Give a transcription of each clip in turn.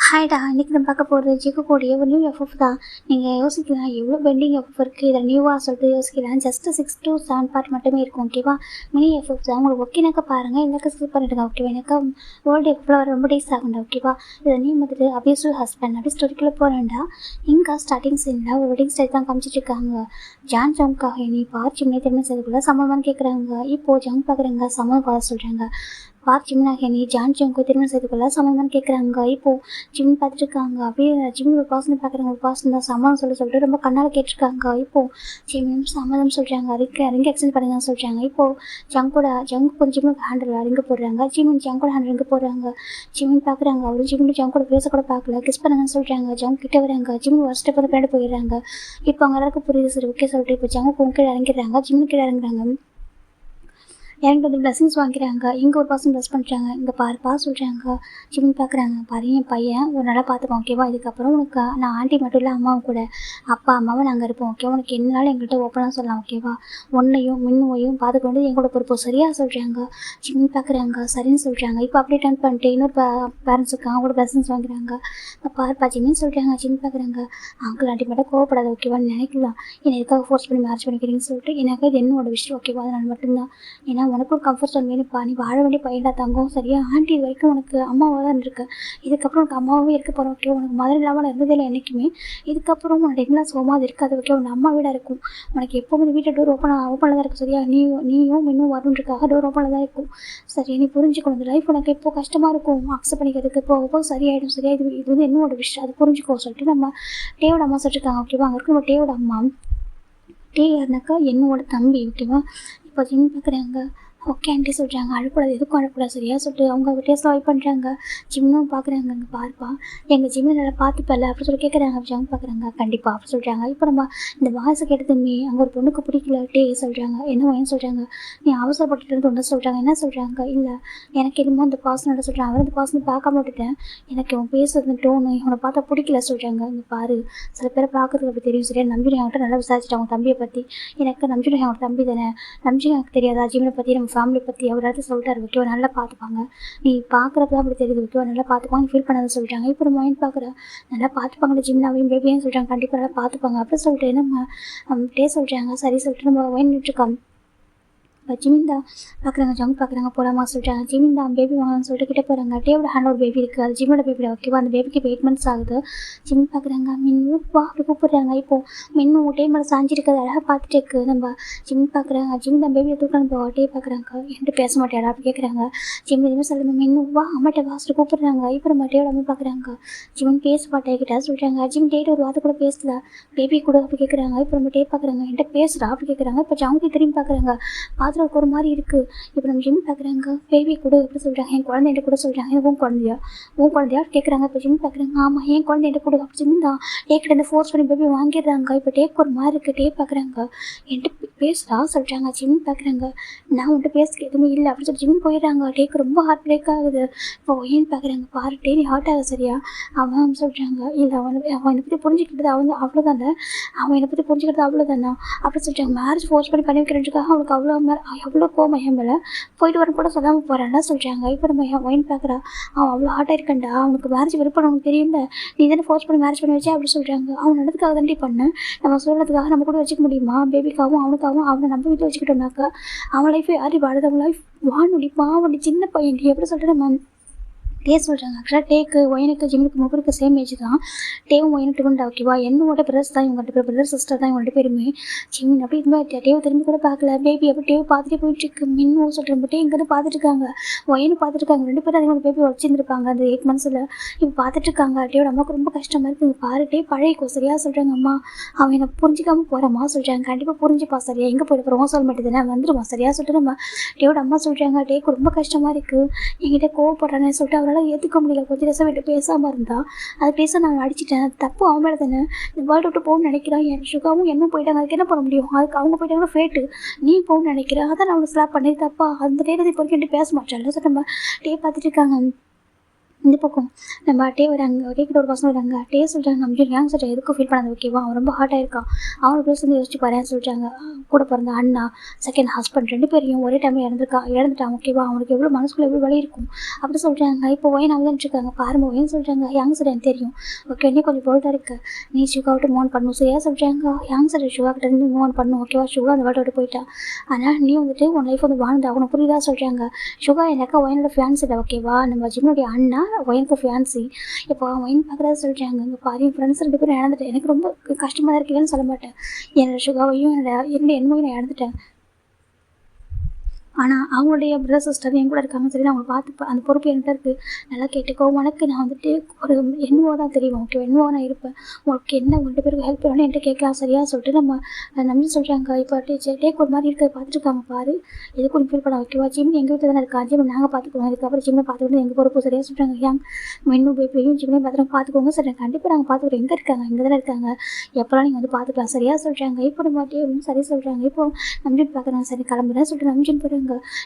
ஹாய்டா! இன்னைக்கு நம்ம பார்க்க போறது ஜிகக்கூடிய ஒரு நியூ எஃப்எஃப் தான். நீங்க யோசிக்கலாம் எவ்வளோ பெண்டிங் எஃப்எஃப் இருக்கு. இதில நியூவா சொல்லிட்டு யோசிக்கலாம். ஜஸ்ட் 6 to 7 பார்ட் மட்டுமே இருக்கும். ஓகேவா? மினி எஃப்எஃப் தான். உங்களுக்கு ஓகேனாக்கா பாருங்க. இல்லைனாக்கா ஸ்கிப் பண்ணிடுங்க. ஓகேவா? எனக்கா ஓல்டு எஃப்எஃப்ல வர ரொம்ப டேஸ் ஆகும்டா. ஓகேவா? இதில் நேம் வந்துட்டு அபியூசிவ் ஹஸ்பண்ட் அப்படி ஸ்டோரிக்குள்ள போறேன்டா. இங்க ஸ்டார்டிங் சீன்ல ஒரு வெட்டிங் ஸ்டைல் தான் காமிச்சிட்டு இருக்காங்க. ஜான் ஜங்காக நீ பார்ச்சிம்னே திரும்ப செய்துக்குள்ள சம்மதமான்னு கேட்குறாங்க. இப்போ ஜங் பார்க்குறாங்க. சம்மதம் பார்த்து சொல்றாங்க. பார்க் ஜிம்னாக நீ ஜான் ஜங்கு திருமணம் செய்துக்குள்ள சம்மதமான்னு கேட்குறாங்க. இப்போ ஜிம் பார்த்துட்டு இருக்காங்க. அப்படியே ஜிம் ஒரு பர்சனை பார்க்குறாங்க. ஒரு பர்சன் தான் சம்மதம் சொல்லிட்டு ரொம்ப கண்ணால் கேட்டிருக்காங்க. இப்போது ஜிம்மும் சம்மதம் சொல்கிறாங்க. ரிங்க் எக்ஸ்சேஞ்ச் பண்ணுங்கன்னு சொல்கிறாங்க. இப்போது ஜங்கு கொஞ்சம் ஜிம்முக்கு ஹேண்டில் ரிங்கு போடுறாங்க. ஜிம்மின் ஜங்கோட ஹேண்டில் ரிங்கு போடுறாங்க. ஜிம்மின் பார்க்குறாங்க. அவரும் ஜிம்மின் ஜங்கோட பேச கூட பார்க்கல. கிஸ் பண்ணுங்கன்னு சொல்கிறாங்க. ஜங்கு கிட்ட வராங்க. ஜிம் ஒரு ஸ்டெப் வந்து பின்னாடி போயிடுறாங்க. இப்போ அவங்க எல்லாருக்கும் புரியுது. சரி ஓகே சொல்லிட்டு இப்போ ஜங்கு கீழே இறங்கிடுறாங்க. ஜிம்மு கீழே இறங்குறாங்க. எனக்கு வந்து பிளஸிங்ஸ் வாங்கிக்கிறாங்க. இங்கே ஒரு பர்சன் ப்ளஸ் பண்ணுறாங்க. இங்கே பாருப்பா சொல்கிறாங்க. ஜிம் பார்க்குறாங்க. பாரு என் பையன் ஒரு நல்லா பார்த்துப்போம். ஓகேவா? இதுக்கப்புறம் உனக்கு நான் ஆண்டி மட்டும் இல்லை அம்மாவும் கூட அப்பா அம்மாவும் நாங்கள் இருப்போம். ஓகே உனக்கு என்னாலும் எங்கள்கிட்ட ஓப்பனாக சொல்லலாம். ஓகேவா? உன்னையும் மின்னுவையும் பார்த்துக்க வேண்டியது எங்களோட பொறுப்பு. சரியாக சொல்கிறாங்க. ஜிம் பார்க்குறாங்க. சரின்னு சொல்கிறாங்க. இப்போ அப்படியே டர்ன் பண்ணிட்டு இன்னொரு பேரண்ட்ஸ் இருக்காங்க. அவங்களோட பிளஸிங்ஸ் வாங்குறாங்க. பாருப்பா ஜிம்மின்னு சொல்கிறாங்க. ஜிம் பார்க்குறாங்க. அங்கிள் ஆண்டி மட்டும் கோவப்படாது. ஓகேவான்னு நினைக்கலாம். என்னை எதுக்காக ஃபோர்ஸ் பண்ணி மேரேஜ் பண்ணிக்கிறீங்கன்னு சொல்லிட்டு எனக்கு இது என்னோட விஷயம். ஓகேவா? அதனால் மட்டும்தான் ஏன்னா உனக்கும் கம்ஃபர்ட் ஜோன் வேணும்ப்பா. நீ வாழ வேண்டிய பையன்டா தங்கம். சரியா? ஆண்டி இது வரைக்கும் உனக்கு அம்மாவாக தான் இருக்கு. இதுக்கப்புறம் உனக்கு அம்மாவே இருக்க போகிறோம். ஓகே உனக்கு மதர் இல்லாமல் இருந்ததே இல்லை என்றைக்குமே. இதுக்கப்புறம் உனக்கு எங்கெல்லாம் சோமா அது இருக்காது. ஓகே உன் அம்மா வீடாக இருக்கும். உனக்கு எப்போவும் இந்த வீட்டை டோர் ஓப்பனில் தான் இருக்கும். சரியா? நீயும் இன்னும் வரணுன்றக்காக டோர் ஓப்பனில் தான் இருக்கும். சரி நீ புரிஞ்சுக்கணும். இந்த லைஃப் உனக்கு எப்போ கஷ்டமாக இருக்கும் அக்செப்ட் பண்ணிக்கிறதுக்கு போக சரியாயிடும். சரியா? இது வந்து என்னோட விஷயம். அது புரிஞ்சுக்கோ சொல்லிட்டு நம்ம டேவோட அம்மா சொல்லிட்டுருக்காங்க. ஓகேவா? அங்கே இருக்க நம்ம டேவோட அம்மா டே யாருனாக்கா என்னோட தம்பி. ஓகேவா? இப்போ ஜிம் பார்க்குறாங்க. ஓகே ஆண்டி சொல்கிறாங்க. அழக்கூடாது எதுக்கும் அழக்கூடாது. சரியா சொல்லிட்டு அவங்க டேஸ்ட்டில் வைப் பண்ணுறாங்க. ஜிம்மும் பார்க்குறாங்க. அங்கே பாருப்பா எங்கள் ஜிம்மில் நல்லா பார்த்துப்பல அப்படி சொல்லி கேட்குறாங்க. ஜம் பார்க்குறாங்க. கண்டிப்பாக அப்படி சொல்கிறாங்க. இப்போ நம்ம இந்த வாய்ஸை கேட்டதுமே அங்கே ஒரு பொண்ணுக்கு பிடிக்கல டே சொல்கிறாங்க. என்ன ஏன்னு சொல்கிறாங்க. நீ அவசரப்பட்டுட்டு ஒன்று சொல்கிறாங்க. என்ன சொல்கிறாங்க. இல்லை எனக்கு என்னமோ அந்த பாசனோட சொல்கிறாங்க. அவர் அந்த பாசனை பார்க்காம விட்டுட்டேன். எனக்கு இவன் பேசுறது டோனு இவனை பார்த்தா பிடிக்கல சொல்கிறாங்க. இங்கே பாரு சில பேரை பார்க்குறதுக்கு அப்படி தெரியும். சரியா? நம்பிடு என்கிட்ட நல்லா விசாரிச்சுட்டு அவங்க தம்பியை பற்றி எனக்கு நம்பிடு அவனோட தம்பி தானே. நம்பிடு எனக்கு தெரியாதா ஜிம்மை பற்றி நம்ம ஃபேமிலி பற்றி அவர் ஏதாவது சொல்லிட்டாரு. ஓகேவா? நல்லா பார்த்துப்பாங்க. நீ பார்க்குறப்ப தான் அப்படி தெரியுது. ஓகேவா? நல்லா பார்த்துப்பாங்க. ஃபீல் பண்ணாத சொல்லிட்டாங்க. இப்போ நம்ம மைண்ட் பார்க்குற நல்லா பார்த்துப்பாங்க. ஜிம்னாவையும் பேபியும் சொல்கிறாங்க. கண்டிப்பாக நல்லா பார்த்துப்பாங்க அப்படி சொல்லிட்டு நம்ம டே சொல்கிறாங்க. சரி சொல்லிட்டு நம்ம வேண்டிட்டுருக்கோம். இப்போ ஜிமிந்தா பார்க்குறாங்க. ஜங் பார்க்குறாங்க. போகலாமா சொல்கிறாங்க. ஜிமிந்தா பேபி வாங்கன்னு சொல்லிட்டு கிட்டே போகிறாங்க. டேவோட ஹேண்ட் ஒரு பேபி இருக்குது. அது ஜிம்மோட பேபி. ஓகேவா? அந்த பேபிக்கு இப்போ 8 months ஆகுது. ஜிம் பார்க்குறாங்க. மின்னு வா அப்படி கூப்பிட்றாங்க. இப்போது மின்னு டே மேலே சாஞ்சிருக்கிறது அழகாக பார்த்துட்டு இருக்கு. நம்ம ஜிம் பார்க்குறாங்க. ஜிம் தான் பேபியை தூக்கணும். இப்போ டே பார்க்குறாங்க. என்கிட்ட பேச மாட்டேடா அப்படி கேட்குறாங்க. ஜிம் எதுவுமே சொல்லுங்க. மின்னு வா அம்மாட்ட வாசிட்டு கூப்பிட்றாங்க. இப்போ நம்ம டேவோட அம்மா பார்க்குறாங்க. ஜிம் பேச மாட்டேங்கிட்டா சொல்கிறாங்க. ஜிம் டேட்டு ஒரு வார்த்தை கூட பேசல. பேபி கூட அப்படி கேட்குறாங்க. இப்போ நம்ம டே பார்க்குறாங்க. என்கிட்ட பேசுகிறா அப்படி கேட்குறாங்க. இப்போ ஜாங்கி திரும்பி பார்க்குறாங்க. பார்த்துட்டு ஒரு மாதிரி இருக்குது. இப்போ நம்ம ஜிம் பார்க்குறாங்க. பேபி கூட எப்படி சொல்கிறாங்க. என் குழந்தைகிட்ட கூட சொல்கிறாங்க. உன் குழந்தையா கேட்குறாங்க. இப்போ ஜிம் பார்க்குறாங்க. ஆமாம் என் குழந்தைகிட்ட கூட அப்படி ஜிம் தான் டேக்கிட்ட இந்த ஃபோர்ஸ் பண்ணி பேபி வாங்கிடுறாங்க. இப்போ டேக் ஒரு மாதிரி இருக்குது. டே பார்க்குறாங்க. என்கிட்ட பேசுகிறா சொல்கிறாங்க. ஜிம் பார்க்குறாங்க. நான் உன்ட்டு பேசுக்கு எதுவுமே இல்லை அப்படி சொல்லி ஜிம் போயிடுறாங்க. டேக்கு ரொம்ப ஹார்ட் பிரேக் ஆகுது. இப்போ ஏன்னு பார்க்குறாங்க. பாரு டே நீ ஹார்ட் ஆகுது. சரியா? அவன் சொல்கிறாங்க. இல்லை அவனை என்னை பற்றி புரிஞ்சுக்கிட்டது அவ்வளோதானே. அவன் என்னை பற்றி புரிஞ்சுக்கிட்டது அவ்வளோதானா அப்படி சொல்கிறாங்க. மேரேஜ் ஃபோர்ஸ் பண்ணி வைக்கிறதுக்காக அவனுக்கு அவ்வளோ கோவம் என் மேலே போயிட்டு வர கூட சொல்லாமல் போகிறான்னா சொல்கிறாங்க. இப்போ நம்ம என் ஒயின் பார்க்குறா. அவன் அவ்வளோ ஹார்ட்டாக இருக்கண்டா. அவனுக்கு மேரேஜ் விருப்பம் அவனுக்கு தெரியும்ல. நீ தானே ஃபோர்ஸ் பண்ணி மேரேஜ் பண்ணி வச்சா அப்படி சொல்கிறாங்க. அவன் நடத்துக்காக தாண்டி பண்ணேன். நம்ம சொல்கிறதுக்காக நம்ம கூட வச்சுக்க முடியுமா? பேபிக்காகவும் அவனுக்காகவும் அவனை நம்ம வீட்டில் வச்சுக்கிட்டோம்னாக்கா அவன் லைஃபை யாரும் வாழுதவன் லைஃப் வானொலி பாவண்டி சின்ன பையன் எப்படி சொல்லிட்டு நம்ம டே சொல்கிறாங்க. ஆக்சுவலாக டேக்கு ஒயனுக்கு ஜிம்முக்கு முகருக்கு சேம் ஏஜ் தான். டேவும் ஒயனுக்கு கொண்டா. ஓகேவா? என்னோட பிரதர்ஸ் தான் இவங்க 2 பேர். பிரதர் சிஸ்டர் தான் இவங்க 2 பேருமே. ஜிம் அப்படி இருந்தால் டேவை திரும்பி கூட பார்க்கல. பேபி அப்படி டேவை பார்த்துட்டே போயிட்டுருக்கு. மின்னும் சொல்கிறேன். டே இங்கே பார்த்துட்டுருக்காங்க. ஒயனு பார்த்துட்டுருக்காங்க. 2 பேரும் அதிகமாக பேபி வச்சுருந்துருப்பாங்க அந்த 8 monthsல. இப்போ பார்த்துட்ருக்காங்க. டேவோட அம்மாவுக்கு ரொம்ப கஷ்டமாக இருக்குது. பாரு டே பழையக்கோ. சரியாக சொல்கிறாங்க. அம்மா அவன் என்னை புரிஞ்சிக்காமல் போகிறம்மா சொல்கிறாங்க. கண்டிப்பாக புரிஞ்சுப்பா. சரியா? எங்கே போய்ட்டு போகிறோம் சொல்ல மாட்டேதுன்னா வந்துடுமா. சரியா சொல்லிட்டு நம்ம டேவோட அம்மா சொல்கிறாங்க. டேக்கு ரொம்ப கஷ்டமாக இருக்குது. என்கிட்ட கோவப்படுறானே சொல்லிட்டு அவரால் ஏற்றுக்க முடியல. கொஞ்சம் தேசம் விட்டு பேசாமல் இருந்தால் அது பேச நான் அடிச்சிட்டேன். தப்பு அவன் மேலே தானே. இந்த வேர்ல்டு விட்டு போகணும்னு நினைக்கிறான். என் சுகாவும் என்ன போயிட்டாங்க. அதுக்கு என்ன பண்ண முடியும். அதுக்கு அவங்க போயிட்டாங்கன்னா ஃபேட்டு. நீ போகணும்னு நினைக்கிறேன். அதான் நான் அவனை ஸ்லாப் பண்ணி தப்பா அந்த நேரத்தை பொறுக்கிட்டு பேச மாட்டேன். சொல்லிட்டு நம்ம டே பார்த்துட்டு இருக்காங்க. இந்த பக்கம் நம்ம அட்டையே வராங்க, ஒரே கிட்ட ஒரு பசங்க வராங்க. அட்டையே சொல்கிறாங்க, நம்ம ஏன் சொல்கிறேன் எதுக்கும் ஃபீல் பண்ணாத ஓகேவா, அவன் ரொம்ப ஹார்ட் ஆயிருக்கான், அவனை பேச வந்து யோசிச்சு பாருன்னு சொல்லிட்டாங்க. கூட பிறந்த அண்ணா, செகண்ட் ஹஸ்பண்ட் 2 பேரையும் ஒரே டைமில் இறந்துட்டான் ஓகேவா, அவனுக்கு எவ்வளோ மனசுக்குள்ள எவ்வளோ வலி இருக்கும் அப்படி சொல்கிறாங்க. இப்போ ஒயின் அவதான்ட்ருக்காங்க பாருங்க, ஒயின் சொல்கிறாங்க யங் சார் எனக்கு தெரியும் ஓகே, இன்னும் கொஞ்சம் போல்டாக இருக்கு, நீ சுகா விட்டு மூவ் பண்ணணும். சரியா சொல்கிறாங்க, யங் சார் சுகா கிட்ட இருந்து மூவ் பண்ணணும் ஓகேவா, சுகா அந்த வாட்டை விட்டு போயிட்டா, ஆனால் நீ வந்துட்டு உன் லைஃப் வந்து வாழ்ந்து அவனை புரியுதா சொல்கிறாங்க. சுகா எனக்கு ஒயினோட ஃபியான்ஸ் இல்லை ஓகேவா, நம்ம ஜிம்னுடைய அண்ணா ஒயினுக்கு ஃபியான்சி. இப்போ ஒயின் பார்க்குறதா சொல்கிறாங்க, இங்கே பாதி ஃப்ரெண்ட்ஸ் 2 பேரும் இழந்துட்டேன், எனக்கு ரொம்ப கஷ்டமாக தான் இருக்குதுன்னு சொல்ல மாட்டேன், என்னோட சுகாவையும் என்னோட என்மையும் நான் இழந்துட்டேன். ஆனால் அவங்களுடைய பிரதர் சிஸ்டர் என் கூட இருக்காங்க சரி, நான் அவங்களை பார்த்து அந்த பொறுப்பு என்கிட்ட இருக்குது, நல்லா கேட்டுக்கோ, உனக்கு நான் வந்துட்டு ஒரு என்னவோ தான் தெரியும் ஓகே, என்னவோ நான் இருப்பேன், உங்களுக்கு என்ன 2 பேருக்கு ஹெல்ப் பண்ணணும் என்கிட்ட கேட்கலாம் சரியா சொல்லிட்டு நம்ம நம்பி சொல்கிறாங்க. இப்போ டேக் ஒரு மாதிரி இருக்கிறத பார்த்துருக்காங்க பாரு, எதுக்கும் நீ ஃபீல் பண்ண ஓகேவா, ஜிம்னு எங்கள் வீட்டில் தானே இருக்கா, ஜிம் நாங்கள் பார்த்துக்குவோம், இதுக்கப்புறம் ஜிம்மை பார்த்துக்கிட்டு எங்கள் பொறுப்பு சரியாக சொல்கிறாங்க. ஏன் மென்னு பேபியும் ஜிம்மையும் பார்த்துக்கோங்க சரி, கண்டிப்பாக நாங்கள் பார்த்துக்குறோம், எங்கே இருக்காங்க இங்கே தானே இருக்காங்க, எப்போலாம் நீங்கள் வந்து பார்த்துக்கலாம் சரியாக சொல்கிறாங்க. இப்போ நம்ம அப்படின்னு சரி சொல்கிறாங்க. இப்போ நம்பிட்டு பார்க்குறாங்க, சரி கிளம்புறேன் சொல்லிட்டு நம்பிட்டு போகிறாங்க.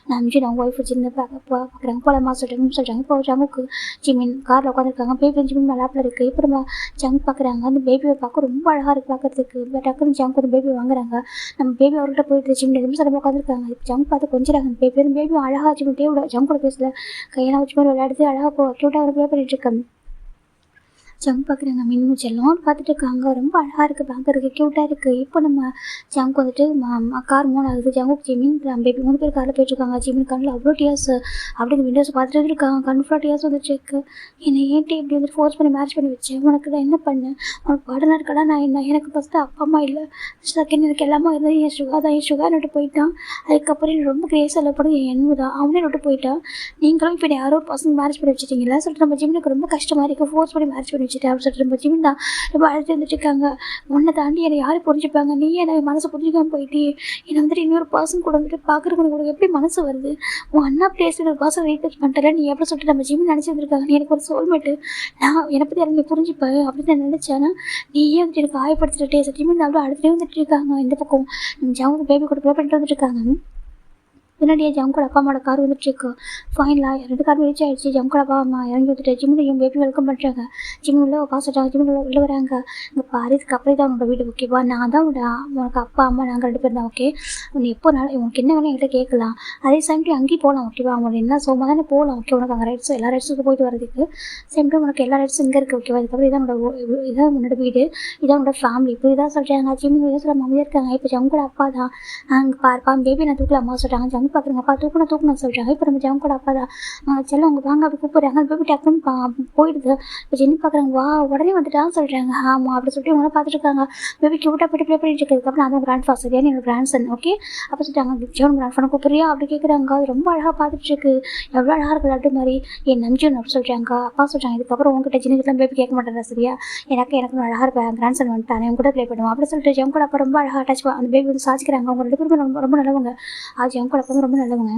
நம்பிட்டு அவங்க ஒய்ஃபு சின்ன பார்க்குறாங்க, போலமா சொல்கிறாங்க. இப்போ ஜங்குக்கு ஜிமின் காரில் உட்காந்துருக்காங்க, பேபி ஜிமின் லேப்பில் இருக்குது. இப்போ நம்ம ஜங்க் பார்க்குறாங்க, அந்த பேபியை பார்க்க ரொம்ப அழகாக இருக்குது பார்க்குறதுக்கு. டக்குன்னு ஜங்க் வந்து பேபி வாங்குறாங்க, நம்ம பேபி அவர்கிட்ட போயிட்டு ஜிமின் எதுவும் சில உட்காந்துருக்காங்க. இப்போ ஜங்க் பார்த்து கொஞ்சிறாங்க, அந்த பேபி அழகாக ஜிமின் டேவிட ஜங்கோட பேசல கையெல்லாம் வச்சு மாதிரி விளையாடுது, அழகாக க்யூட்டாக ஒரு ப்ளே பண்ணிட்டு இருக்காங்க. ஜங்க் பார்க்குறாங்க, மின்னு செல்லம் பார்த்துட்டு இருக்காங்க, ரொம்ப அழகாக இருக்குது பார்க்குறதுக்கு, க்யூட்டாக இருக்குது. இப்போ நம்ம ஜங்க் வந்துட்டு கார் மூவ் ஆகுது, ஜங்குக்கு ஜிமின் பேபி 3 பேர் காரில் போயிட்டுருக்காங்க. ஜிமின் கண்ணில் அவ்வளோ டியர்ஸ் அப்படின்னு விண்டோஸ் பார்த்துட்டு இருக்காங்க, கண் ஃபுல்லாக டியர்ஸ் வந்துட்டு இருக்கு. என்னை ஏன்ட்டு இப்படி வந்துட்டு ஃபோர்ஸ் பண்ணி மேரேஜ் பண்ணி வச்சேன், உனக்கு நான் என்ன பண்ணேன், உனக்கு பாடனாக இருக்கடா நான் என்ன, எனக்கு ஃபஸ்ட்டு அப்பா அம்மா இல்லை, செகண்ட் எனக்கு எல்லாமே இருந்தது என் சுகா தான், என் சுகா விட்டு போயிட்டான், அதுக்கப்புறம் எனக்கு ரொம்ப கிரேஸ் சொல்லப்படும் என் எண்ணு தான், அவனே விட்டு போயிட்டான், நீங்களும் இப்போ யாரோ ஒரு பசங்க மேரேஜ் பண்ணி வச்சுட்டீங்களா சொல்லிட்டு நம்ம ஜிம்னுக்கு ரொம்ப கஷ்டமாக இருக்குது, ஃபோர்ஸ் பண்ணி மேரேஜ் பண்ணி வச்சுட்டேன் அப்படின்னு சொல்லிட்டு நம்ம ஜிமின் தான் ரொம்ப அழுத்து வந்துட்டு இருக்காங்க. உன்னை தாண்டி என்னை யாரும் புரிஞ்சுப்பாங்க, நீ என்னை மனசை புரிஞ்சுக்காமல் போயிட்டு என்னை வந்துட்டு இன்னொரு பர்சன் கூட வந்துட்டு பார்க்குறதுக்கு உனக்கு எப்படி மனசு வருது, உன் அண்ணா பிளேஸில் ஒரு பர்சன் ரீசர்ச் பண்ணிட்டல நீ எப்படி சொல்லிட்டு நம்ம ஜிமின் நினச்சி வந்துருக்காங்க, நீ எனக்கு ஒரு சோல்மேட்டு, நான் என்னை பற்றி யாரும் நீ புரிஞ்சுப்பேன் அப்படின்னு நான் நினச்சேன்னா நீ ஏன் வந்துட்டு எனக்கு காயப்படுத்திட்டே ஜிமின் அவ்வளோ அடுத்துட்டே வந்துட்டு இருக்காங்க. இந்த பக்கம் ஜவுங்க பேபி கூட ப்ளே பண்ணிட்டு வந்துட்டு இருக்காங்க. பின்னாடியே ஜங்கோட அப்பா அம்மாவோட கார் வந்துட்டுருக்கு. ஃபைனலாக 2 காரும் ரீச் ஆகிடுச்சு. ஜங்கோட அப்பா அம்மா இறங்கி வந்துட்டு ஜிம்லையும் பேபி வெல்கம் பண்ணுறாங்க. ஜிம் உள்ள பாசிட்டாங்க, ஜிம் உள்ள வராங்க. இங்கே பாரு, இதுக்கு அப்புறம் தான் உன்னோட வீடு ஓகேவா, நான் தான் உனக்கு அப்பா அம்மா நாங்கள் 2 பேர் தான் ஓகே, உன்னை எப்போ உனக்கு என்ன வேணும் என்கிட்ட கேட்கலாம், அதே சேம் டைம் அங்கேயும் போகலாம் ஓகேவா, அவங்களோட என்ன சோமா தானே போகலாம் ஓகே, உனக்கு அங்கே ரைட்ஸும் எல்லா ரைட்ஸுக்கு போயிட்டு வரதுக்கு சேம் டைம் உனக்கு எல்லா ரைட்ஸும் இங்கே இருக்குது ஓகேவா, இதுக்கப்புறம் இதான் உன்னோட வீடு, இதான் உன்னோட ஃபேமிலி, இப்போ இதான் சொல்கிறாங்க. ஜிம் இதை சொல்ல மம்மியாக இருக்காங்க. இப்போ ஜங்கோட அப்பா தான் அங்கே பார்ப்பா பேபி நான் தூக்கல அம்மா சொல்கிறாங்க. ஜங்கு பார்க்குறேங்க, அப்பா தூக்கணும் சொல்கிறாங்க. இப்போ நம்ம ஜங்கோட அப்பா தான் செல்லம் அவங்க வாங்க அப்படி கூப்பிட்றாங்க. அந்த பேபி டக்குன்னு போயிடுது. இப்போ ஜென்னி பார்க்குறாங்க, வா உடனே வந்துட்டான்னு சொல்கிறாங்க. ஆமாம் அப்படி சொல்லிட்டு இவங்க பார்த்துட்டு இருக்காங்க. பேபி கியூட்டாக போய்ட்டு ப்ளே பண்ணிட்டு இருக்கிறதுக்கப்புறம் நான் கிராண்ட் ஃபாஸ்டர் என்னோட கிராண்ட் சன் ஓகே அப்போ சொல்லிட்டாங்க. ஜோன் கிராண்ட் ஃபனை கூப்பிட்றியா அப்படி கேட்குறாங்க. அது ரொம்ப அழகாக பார்த்துட்டு இருக்கு, எவ்வளோ அழகாக இருக்குது அப்படி மாதிரி என் நம்பிஜோன் அப்படி சொல்கிறாங்க. அப்பா சொல்கிறாங்க, இதுக்கப்புறம் உங்ககிட்ட ஜின்னுக்கிட்டலாம் பேபி கேட்க மாட்டேன் சரியா, எனக்கு அழகாக இருப்பேன், கிராண்ட் சன் வந்துட்டானே அவங்க கூட ப்ளே பண்ணுவோம் அப்படி சொல்லிட்டு ஜங்கோட அப்பா ரொம்ப அழகாக அட்டாச் அந்த பேபி வந்து சாச்சிக்கிறாங்க. அவங்க 2 பேருமே ரொம்ப ரொம்ப நல்லவங்க. அது ஜங்கோட அப்பா ரொம்ப நல்லவங்க.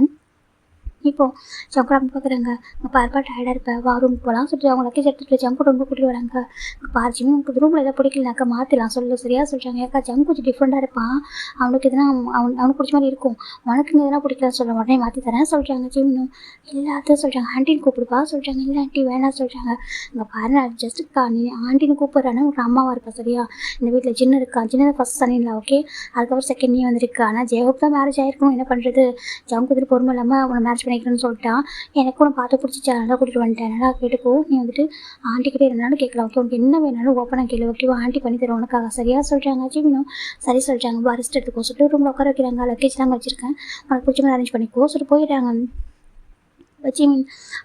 இப்போது ஜங்கோட அப்பா பார்க்குறாங்க, பார்ப்பா டயர்டாக இருப்பேன், வா ரூம் போகலாம் சொல்லிட்டு அவங்க லக்கேஜ் எடுத்துகிட்டு ஜங்கோட ரொம்ப கூட்டிட்டு வராங்க. பார்ஜிமே உங்களுக்கு ரூமில் எதாவது பிடிக்கலனாக்கா மாற்றலாம் சொல்லு சரியாக சொல்கிறாங்க. ஏக்கா ஜங்கு கொஞ்சம் டிஃப்ரெண்ட்டாக இருப்பான், அவனுக்கு எதுனா அவனுக்கு பிடிச்ச மாதிரி இருக்கும், உனக்கு இங்கே எதனா பிடிக்கலன்னு சொல்ல உடனே மாற்றி தரேன் சொல்கிறாங்க. ஜிம்னும் எல்லாத்தையும் சொல்கிறாங்க. ஆண்டின்னு கூப்பிடுப்பா சொல்கிறாங்க. இல்லை ஆண்டி வேணாம் சொல்கிறாங்க. இங்கே பாரு ஜஸ்ட்டுக்கா நீ ஆண்டின்னு கூப்பிட்றானே உனக்கு அம்மாவாக இருப்பா சரியா, இந்த வீட்டில் ஜின்னு இருக்கா, ஜின்னு ஃபஸ்ட் சனிங்களா ஓகே, அதுக்கப்புறம் செகண்ட் நீ வந்துருக்கா, ஆனால் ஜெயகோப் தான் மேரேஜ் ஆகிருக்கும், என்ன பண்ணுறது, ஜங்கு வந்துட்டு பொறுமை இல்லாமல் உன்னை மேரேஜ் பண்ணிக்கிறேன்னு சொல்லிட்டான். எனக்கு உன்னை பார்த்து பிடிச்சிச்சு, நல்லா கூட்டிகிட்டு வந்துட்டேன், நல்லா கேட்டுக்கோ, நீ வந்துட்டு ஆண்டிக்கிட்டே இருந்தாலும் கேட்கலாம் ஓகே, உனக்கு என்ன வேணாலும் ஓப்பனாக கேளு ஓகேவா, ஆண்டி பண்ணி தருவோம் உனக்காக சரியாக சொல்கிறாங்க. ஜிமினும் சரி சொல்கிறாங்க. ரெஸ்ட் எடுத்துக்கோ சொல்லிட்டு ரூமில் உட்கார வைக்கிறாங்க. லக்கேஜ் தாங்க வச்சுருக்கேன், உனக்கு பிடிச்ச மாதிரி அரேஞ்ச் பண்ணிக்கோ சொல்லிட்டு போயிடுறாங்க. வச்சு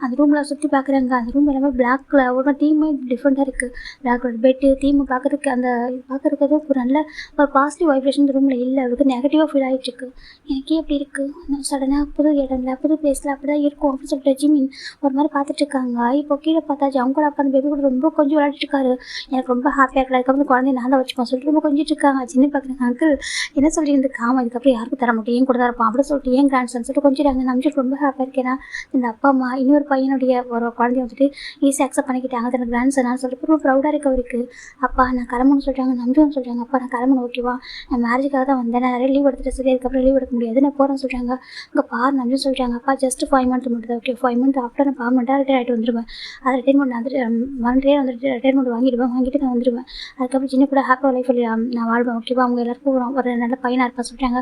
அந்த ரூமில் சுற்றி பார்க்குறாங்க. அந்த ரூம் எல்லாமே பிளாக்ல ஒரு தீமே டிஃப்ரெண்ட்டாக இருக்குது. பிளாக் கலர் பெட்டு தீமை பார்க்குறதுக்கு அந்த பார்க்குறதுக்கு ஒரு நல்ல ஒரு பாசிட்டிவ் வைப்ரேஷன் இந்த ரூமில் இல்லை, அவருக்கு நெகட்டிவாக ஃபீல் ஆகிட்டுருக்கு. எனக்கே எப்படி இருக்குது, சடனாக புது இடம்ல புது பிளேஸில் அப்படி தான் இருக்கும் அப்படின்னு சொல்லிட்டு ஜிமின் ஒரு மாதிரி பார்த்துட்ருக்காங்க. இப்போ கீழே பார்த்தா ஜங்கோட அப்பா அந்த பேபி கூட ரொம்ப கொஞ்சம் விளையாடிட்டுருக்காரு. எனக்கு ரொம்ப ஹாப்பியாக இருக்கல, அதுக்கப்புறம் குழந்தைய நான் தான் வச்சுப்போம் சொல்லிட்டு ரொம்ப கொஞ்சிட்டு இருக்காங்க. சின்ன பார்க்குறாங்க, அங்கிள் என்ன சொல்லிட்டு காமா இதுக்கப்புறம் யாருக்கும் தர மாட்டேன், ஏன் கூட தான் இருப்பான் அப்படி சொல்லிட்டு ஏன் கிராண்ட் சன் சொல்லிட்டு கொஞ்சம் நம்பிச்சு ரொம்ப ஹாப்பியாக இருக்கேன், இந்த அந்த அப்பா அம்மா இன்னொரு பையனுடைய ஒரு குழந்தைய வந்துட்டு ஈஸியாக அக்செப்ட் பண்ணிக்கிட்டாங்க தனக்கு கிராண்ட்சனான்னு சொல்லிட்டு ரொம்ப ப்ரௌடாக இருக்க அவருக்கு. அப்பா நான் கிளம்பணும்னு சொல்லிட்டாங்க, நம்பின்னு சொல்லிட்டாங்க. அப்பா நான் கிளம்பணும், ஓகேவா, நான் மேரேஜுக்காக தான் வந்தேன், நான் நிறைய லீவ் எடுத்துட்டு சரி அதுக்கப்புறம் லீவ் எடுக்க முடியாது, நான் போகிறேன்னு சொல்லிட்டாங்க. இங்கே பாரு நம்பின்னு சொல்லிட்டாங்க. அப்பா ஜஸ்ட் 5 மந்த் மட்டும் தான், ஓகே 5 மந்த் ஆஃப்டர் நான் பர்மனெண்ட்டாக ரிட்டையர் ஆகிட்டு வந்துடுவேன். அது ரிட்டைர்மெண்ட் வந்துட்டு 1 இயர் வந்துட்டு ரிட்டைர்மெண்ட் வாங்கிட்டு நான் வந்துடுவேன். அதுக்கப்புறம் சின்ன கூட ஹாப்பியாக லைஃப் நான் வாழ்வேன், ஓகேவா, அவங்க எல்லாருக்கும் ஒரு நல்ல பையனாக இருப்பா சொல்லிட்டாங்க.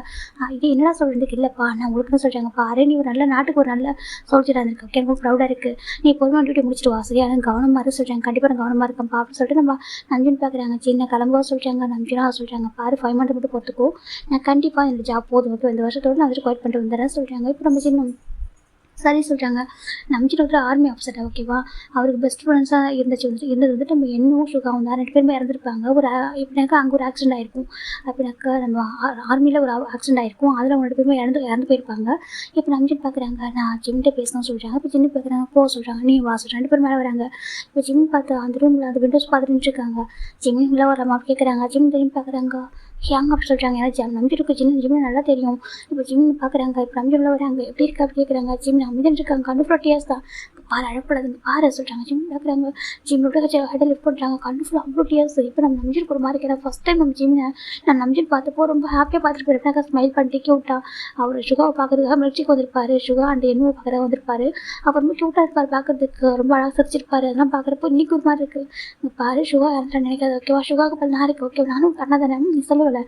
இது என்னடா சொல்கிறதுக்கு இல்லைப்பா நான் உங்களுக்குன்னு சொல்லிட்டாங்க. பாரு நீ ஒரு நல்ல நாட்டுக்கு ஒரு நல்ல சோல்ஜராக இருந்திருக்கு, ஓகே எனக்கு ப்ரௌடாக இருக்குது, நீ பொறுமை டியூட்டி முடிச்சுட்டு வா சரியா, எனக்கு கவனமாக இரு சொல்லிட்டாங்க. கண்டிப்பாக நான் கவனமாக இருக்கேன்ப்பா அப்படின்னு சொல்லிட்டு நம்ம நம்பின்னு பார்க்குறாங்க. சின்ன கிளம்புவா சொல்லிட்டாங்க. நம்பினா சொல்லிட்டாங்க பாரு 5 மந்த் மட்டும் பொறுத்துக்கோ, நான் கண்டிப்பாக இந்த ஜாப் போதும், ஓகே இந்த வருஷத்தோடு நான் வந்துட்டு குவைட் பண்ணிட்டு வந்துடுறேன் சொல்லிட்டாங்க. இப்போ நம்ம சின்ன சரி சொல்லிட்டாங்க. நம்பிச்சிட்டு வந்து ஆர்மி ஆஃபீஸர், ஓகேவா, அவருக்கு பெஸ்ட் ஃப்ரெண்ட்ஸாக இருந்தது வந்துட்டு நம்ம என்னவும் சுகாவும் தான் 2 பேருமே இறந்துருப்பாங்க. எப்படினாக்கா அங்கே ஒரு ஆக்சிடென்ட் ஆகிருக்கும், அப்படின்னாக்கா நம்ம ஆர்மியில் ஒரு ஆக்சிடென்ட் ஆகிருக்கும், அதில் அவங்க 2 பேருமே இறந்து போயிருப்பாங்க. இப்போ நம்பிச்சிட்டு பார்க்குறாங்க நான் ஜிம்கிட்ட பேசணும்னு சொல்லிட்டாங்க. இப்போ ஜிம்மு பார்க்குறாங்க போக சொல்கிறாங்க, நீ வா சொல்கிறாங்க. 2 பேர் மேலே வராங்க. இப்போ ஜிம் பார்த்து அந்த ரூமில் அந்த விண்டோஸ் பார்த்துட்டு இருக்காங்க. ஜிம்மு உள்ளே வரலாமா கேட்குறாங்க. ஜிம் திரும்பி பார்க்குறாங்க, ஹேங் அப்படி சொல்கிறாங்க. ஏன்னா நம்பிட்டு ஜிம்மு நல்லா தெரியும். இப்போ ஜிம்னு பார்க்குறாங்க. இப்போ நம்பி உள்ள வராங்க, எப்படி இருக்கா அப்படி கேட்குறாங்க. ஜிம் அமைதியாக இருக்காங்க, கண்ணு ஃபுல்லாக டியர்ஸ் தான். பாரு அழக்கூடாதுங்க பாரு சொல்லிட்டாங்க. ஜிம் பார்க்குறாங்க. ஜிம் விட்டு ஹெட்டை லிஃப்ட் பண்ணுறாங்க, கண்ணு ஃபுல்லாக அவ்வளோ டியர்ஸ். இப்போ நம்ம நம்பிட்டு ஒரு மாதிரி கேட்டால் ஃபஸ்ட் டைம் நம்ம ஜிம்மை நான் நம்பிட்டு பார்த்தப்போ ரொம்ப ஹாப்பியாக பார்த்துட்டு போயிருப்பாங்க. ஸ்மைல் பண்ணிட்டு க்யூட்டாக அவர் சுகாவை பார்க்குறதுக்காக மில்ச்சிக்கு வந்திருப்பாரு, சுகா அண்ட் என்னவோ பார்க்குறதா வந்திருப்பாரு. அவர் ரொம்ப க்யூட்டாக இருப்பார் பார்க்குறதுக்கு, ரொம்ப அழகாக சிரிச்சிருப்பாரு. அதெல்லாம் பார்க்குறப்போ இன்னைக்கு ஒரு மாதிரி இருக்குது. பாரு சுகா யார்கிட்ட நினைக்காது, ஓகேவா, சுகாவுக்கு பல நான் இருக்குது, ஓகே நானும் கண்ணா தானே நீ சொல்லலை,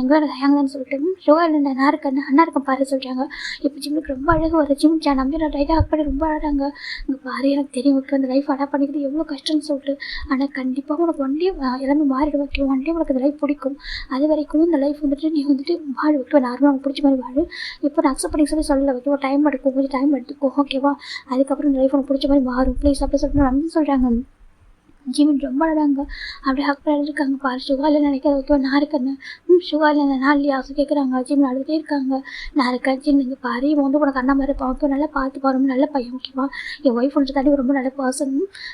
எங்களோட ஹேங் தான் சொல்லிட்டு சுகா இல்லை நான் இருக்கேன் அண்ணா இருக்கேன் பாரு சொல்லிட்டாங்க. இப்போ ஜிம்முக்கு ரொம்ப அழகாக வர ஜிம் நம்பி நான் டைட்டாக ஹக் பண்ணி ரொம்ப அழகாங்க. இங்கே பாரு எனக்கு தெரியும், ஓகே அந்த லைஃப் அடாப்ட் பண்ணிக்கிறது எவ்வளோ கஷ்டம்னு சொல்லிட்டு, ஆனால் கண்டிப்பாக உனக்கு ஒன் டே எல்லாமே மாறிடும், ஓகே ஒன் டே உனக்கு இந்த லைஃப் பிடிக்கும், அது வரைக்கும் இந்த லைஃப் வந்துட்டு நீ வந்துட்டு வாழ ஓகே நார்மலாக உனக்கு பிடிச்ச மாதிரி வாழு. இப்போ நான் அக்செப்ட் பண்ணி சொல்லலை, ஓகேவா, டைம் எடுக்கும், கொஞ்சம் டைம் எடுத்துக்கோ, ஓகேவா, அதுக்கப்புறம் இந்த லைஃப் உனக்கு பிடிச்ச மாதிரி மாறும் ப்ளீஸ் அப்படி சொல்லிட்டு நம்பி சொல்கிறாங்க. ஜிமின் ரொம்ப அழகாங்க, அப்படியே ஹக் பண்ணிருக்காங்க. பாரு சுகா இல்லை நினைக்காத, ஓகேவா நான் இருக்கேன்னு. சுகா இல்லை நான் இல்லையா ஆசை கேட்குறாங்க. ஜிம் அழுதுகிட்டே இருக்காங்க. நான் இருக்கேன் ஜிம், நீங்கள் பாரு இவன் வந்து உனக்கு அண்ணா மாதிரி இருப்பான், ஓகே நல்லா பார்த்து ரொம்ப நல்ல பையன், ஓகேவா, என் ஒய்ஃப் ஒன்று தாண்டி ரொம்ப நல்ல பர்சன்,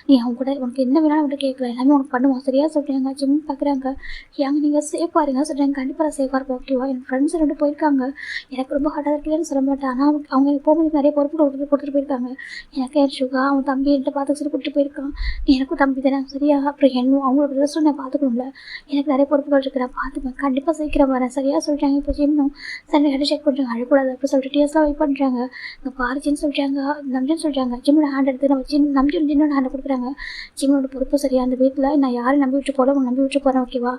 நீ அவங்க கூட உனக்கு என்ன வேணாலும் அவன்கிட்ட கேட்கல, எல்லாமே உனக்கு பண்ணுவான் சரியா சொல்கிறாங்க. ஜிம் பார்க்குறாங்க. ஏங்க நீங்கள் சேஃபாக இருங்க சொல்கிறாங்க. கண்டிப்பாக சேஃபாக இருப்போம், ஓகேவா, என் ஃப்ரெண்ட்ஸ் 2 போயிருக்காங்க, எனக்கு ரொம்ப ஹார்டாக இருக்கலன்னு சொல்ல மாட்டேன், ஆனால் அவங்க போகும்போது நிறைய பொறுப்பு கொடுத்துட்டு போயிருக்காங்க. எனக்கு என் சுகா அவன் தம்பி என்கிட்ட பார்த்து சொல்லி கூப்பிட்டு போயிருக்கான், எனக்கும் தம்பி தானே சரியா, அப்புறம் என்ன அவங்களோட ட்ரெஸ்ஸும் நான் பார்த்துக்கணும்ல, எனக்கு நிறைய பொறுப்புகள் இருக்குது நான் பார்த்துப்பேன், கண்டிப்பாக சீக்கிரம் வரேன் சரியாக சொல்லிட்டாங்க. இப்போ ஜிம்னும் சண்டை ஹெட் செக் பண்ணுறாங்க, அழக்கூடாது அப்படி சொல்லிட்டு டீயர்ஸ்லாம் வெயிட் பண்ணுறாங்க. இங்கே பாருச்சின்னு சொல்லிட்டாங்க. நம்பின்னு சொல்லிட்டாங்க. ஜிம்மோட ஹேண்ட் எடுத்து நம்ம நம்பின்னு ஹேண்டை கொடுக்குறாங்க. ஜிம்மோட பொறுப்பு சரியா அந்த வீட்டில் நான் யாரும் நம்பி விட்டு போல நம்பி விட்டு போகிறேன், ஓகேவா,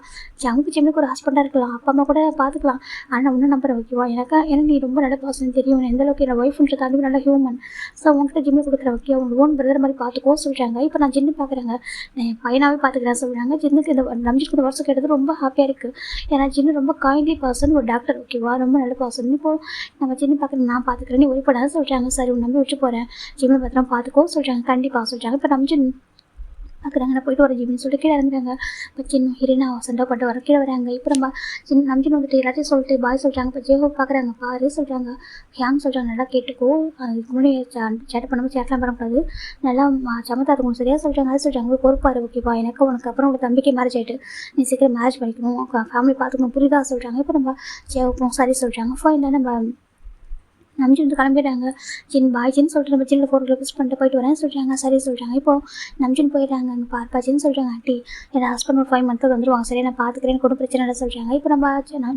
ஜிம்முக்கு ஒரு ஹஸ்பண்டாக இருக்கலாம், அப்பா அம்மா கூட பார்த்துக்கலாம், ஆனால் ஒன்றும் நம்புறேன், ஓகேவா, எனக்கு நீ ரொம்ப நல்ல பர்சன் தெரியும், எந்த அளவுக்கு என் ஒய்ஃப்ன்ற தாண்டி நல்ல ஹியூமன், ஸோ உங்கள்கிட்ட ஜிம்மு கொடுக்குறேன், ஓகே உங்கள் ஓன் பிரதர் மாதிரி பார்த்துக்கோ சொல்லிட்டாங்க. இப்போ நான் ஜிம்மு பார்க்குறேங்க, நான் பையனாகவே பார்த்துக்கிறேன் சொல்கிறாங்க. ஜின்னுக்கு இந்த நம்பிச்சுக்கு இந்த வருஷம் கேட்டது ரொம்ப ஹாப்பியாக இருக்குது, ஏன்னா ஜின்னு ரொம்ப கைண்ட்லி பர்சன், ஒரு டாக்டர், ஓகேவா, ரொம்ப நல்ல பர்சன். இப்போது நம்ம ஜின்னு பார்க்குறேன் நான் பார்த்துக்கிறேன், நீ ஒய்ப்படாத சொல்கிறாங்க. சரி உன் நம்பி விட்டு போகிறேன், ஜிம்மு பத்திரம் பார்த்துக்கோ சொல்கிறாங்க. கண்டிப்பாக சொல்கிறாங்க. இப்போ நம்ம ஜின் பார்க்குறாங்க. நான் போய்ட்டு வர ஜிம்னு சொல்லிட்டு கீழே இறங்குறாங்க. இப்போ சின்ன ஹீரோனா சண்டை போட்டு வர கீழே வராங்க. இப்போ நம்ம நம்பின்னு வந்துட்டு எல்லாத்தையும் சொல்லிட்டு பாய் சொல்கிறாங்க. இப்போ ஜேஹோ பார்க்குறாங்க. பாரு சொல்கிறாங்க, ஹேங் சொல்கிறாங்க, நல்லா கேட்டுக்கோ, அதுக்கு முன்னாடி சேட்டை பண்ணும்போது சேட்டெலாம் பண்ணக்கூடாது, நல்லா சமத்தா இருக்கும் சரியாக சொல்கிறாங்க. அது சொல்கிறாங்க பொறுப்பாரு, ஓகேவா, எனக்கு உனக்கு அப்புறம் உங்கள் தம்பிக்கு மேரேஜ் ஆகிட்டு நீ சீக்கிரம் மேரேஜ் பண்ணிக்கணும், ஃபேமிலி பார்த்துக்கணும், புரியுதா சொல்கிறாங்க. இப்போ நம்ம ஜேஹோக்கும் சரி சொல்கிறாங்க. ஃபைனில் நம்ம நம்பிச்சு வந்து கிளம்பிடுறாங்க. பாய்ச்சின்னு சொல்லிட்டு நம்ம சின்ன 4 கிலோமீட்டர்ஸ் பண்ணிட்டு போயிட்டு வரேன்னு சொல்கிறாங்க. சரி சொல்கிறாங்க. இப்போது நம்பிச்சுன்னு போயிடுறாங்க. அங்கே பார்ப்பாச்சின்னு சொல்கிறாங்க. ஆண்டி என் ஹஸ்பண்ட் ஒரு 5 மந்த்துக்கு வந்துடுவாங்க, சரி நான் பார்த்துக்கிறேன்னு கூட பிரச்சனை இல்லை சொல்கிறாங்க. இப்போ நம்ம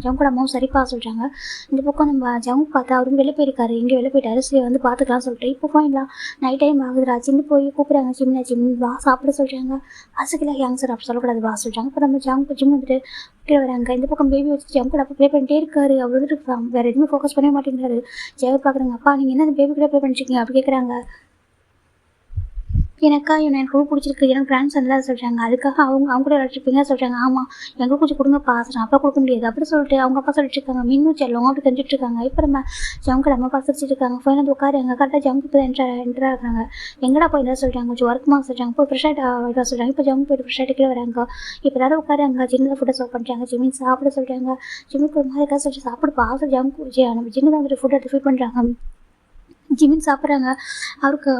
ஜவுங்கோட அம்மாவும் சரிப்பா சொல்கிறாங்க. இந்த பக்கம் நம்ம ஜவுங்க பார்த்தா அவரும் வெளில போயிருக்காரு, இங்கே வெளில போயிட்டாரு, சரி வந்து பார்த்துக்கலாம் சொல்லிட்டு இப்போ ஃபைனலாம் நைட் டைம் ஆகுதுரா சின்ன போய் கூப்பிட்றாங்க. ஜிம் வா சாப்பிட சொல்கிறாங்க. பசக்கில் ஹேங் சார் அப்படி சொல்லக்கூடாது வா சொல்கிறாங்க. இப்போ நம்ம ஜிம் வந்துட்டு கீழே வராங்க. இந்த பக்கம் பேபி வச்சு ஜம் கூட அப்போ ப்ளே பண்ணிட்டே இருக்காரு. அவர் வந்துட்டு வேறு எதுவுமே ஃபோக்கஸ் பண்ணவே மாட்டேங்கிறாரு. ஜெயவர் பார்க்குறாங்க. அப்பா நீங்கள் என்ன அந்த பேபி கூட ப்ளே பண்ணிச்சிருக்கீங்க அப்படி கேட்குறாங்க. எனக்கா எனக்கு ரொம்ப பிடிச்சிருக்கு, எனக்கு கிராண்ட் சன்லாம் சொல்கிறாங்க, அதுக்காக அவங்க கூட விளையாட்டுருப்பீங்க சொல்கிறாங்க. ஆமாம் எங்களுக்கு கொஞ்சம் கொடுங்கப்பா, நான் அப்பா கொடுக்க முடியாது அப்படி சொல்லிட்டு அவங்க அப்பா சொல்லிட்டு இருக்காங்க. மீனும் செல்லும் அப்படி தெரிஞ்சுட்டு இருக்காங்க. இப்போ நம்ம ஜவுங்கட அம்மா பார்த்துட்டு இருக்காங்க. ஃபைனல் வந்து உட்காரு எங்கள் கரெக்டாக ஜவுங்க இப்போ என்ட்ரா இருக்காங்க. எங்கடா போய் தான் சொல்கிறாங்க, கொஞ்சம் ஒர்க்குமா சொல்கிறாங்க. இப்போ ஃப்ரெஷ் ஆகிட்டு சொல்கிறாங்க. இப்போ ஜவுங்க போய்ட்டு ஃப்ரெஷ் ஆகிட்டு கீழே வராங்க. இப்போ எல்லாரும் உட்காரு அங்கே ஜின்னில் ஃபுட்டை சர்வ் பண்ணுறாங்க. ஜிம்மின் சாப்பிட சொல்கிறாங்க. ஜிம்முக்கு ஒரு மாதிரி சொல்லிட்டு சாப்பிடுப்பா ஜவுங்க நம்ம ஜின்னு தான் வந்துட்டு ஃபுட் எடுத்து ஃபீட் பண்ணுறாங்க. ஜிமின் சாப்பிட்றாங்க. அவருக்கு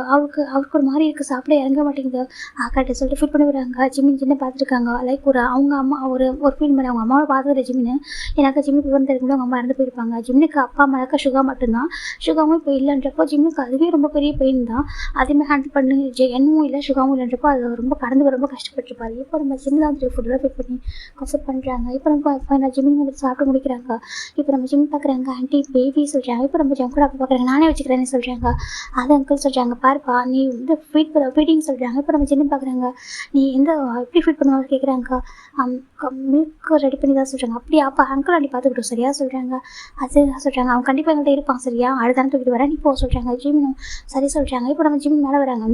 ஒரு மாதிரி இருக்குது, சாப்பிட இறங்க மாட்டேங்குது. ஆக்காட்ட சொல்லிட்டு ஃபீல் பண்ணி விடுறாங்க. ஜிமின் சின்ன பார்த்துருக்காங்க. லைக் அவங்க அம்மா ஒரு ஃபீல் பண்ணி அவங்க அம்மாவை பார்த்துக்கிற ஜிமின். எனக்கு ஜிம்முக்கு விவரம் தெரியும் அவங்க அம்மா இறந்து போயிருப்பாங்க. ஜிம்னுக்கு அப்பா அம்மா இருக்க சுகா மட்டும்தான். சுகாவும் இப்போ இல்லைன்றப்போ ஜிம்னுக்கு அதுவே ரொம்ப பெரிய பெயின் தான். அதுவுமே ஹேண்டில் பண்ணி என்னவும் இல்லை சுகாவும் இல்லைன்றப்போ அது ரொம்ப கடந்து ரொம்ப கஷ்டப்பட்டுருப்பாரு. இப்போ நம்ம சின்னதாக ஃபுட்டெல்லாம் ஃபிட் பண்ணி கன்சல்ட் பண்ணுறாங்க. இப்போ நம்ம ஜிம்மிங் வந்து சாப்பிட்டு முடிக்கிறாங்க. இப்போ நம்ம ஜிம் பார்க்குறாங்க. ஆண்டி பேபி சொல்கிறாங்க. இப்போ நம்ம ஜம்கூட அப்போ பார்க்குறாங்க. நானே வச்சுக்கிறேன்னு சொல்கிறாங்க. அது அங்கிள் சொல்கிறாங்க. பாருப்பா நீ வந்து ஃபீடிங் சொல்கிறாங்க. இப்போ நம்ம ஜிம் பார்க்குறாங்க. நீ எப்படி ஃபீட் பண்ணுவாங்க கேட்குறாங்க. மில்க் ரெடி பண்ணி தான் சொல்கிறாங்க. அப்படியா அப்போ அங்கிள் ஆண்டி பார்த்துக்கிட்டோம் சரியா சொல்கிறாங்க. அது சொல்கிறாங்க. அவன் கண்டிப்பாக எங்கள்கிட்ட இருப்பான் சரியா, அடுத்தான தூக்கிட்டு வரேன் நீ போ சொல்கிறாங்க. ஜிம்னும் சரி சொல்கிறாங்க. இப்போ நம்ம ஜிம் மேலே வராங்க.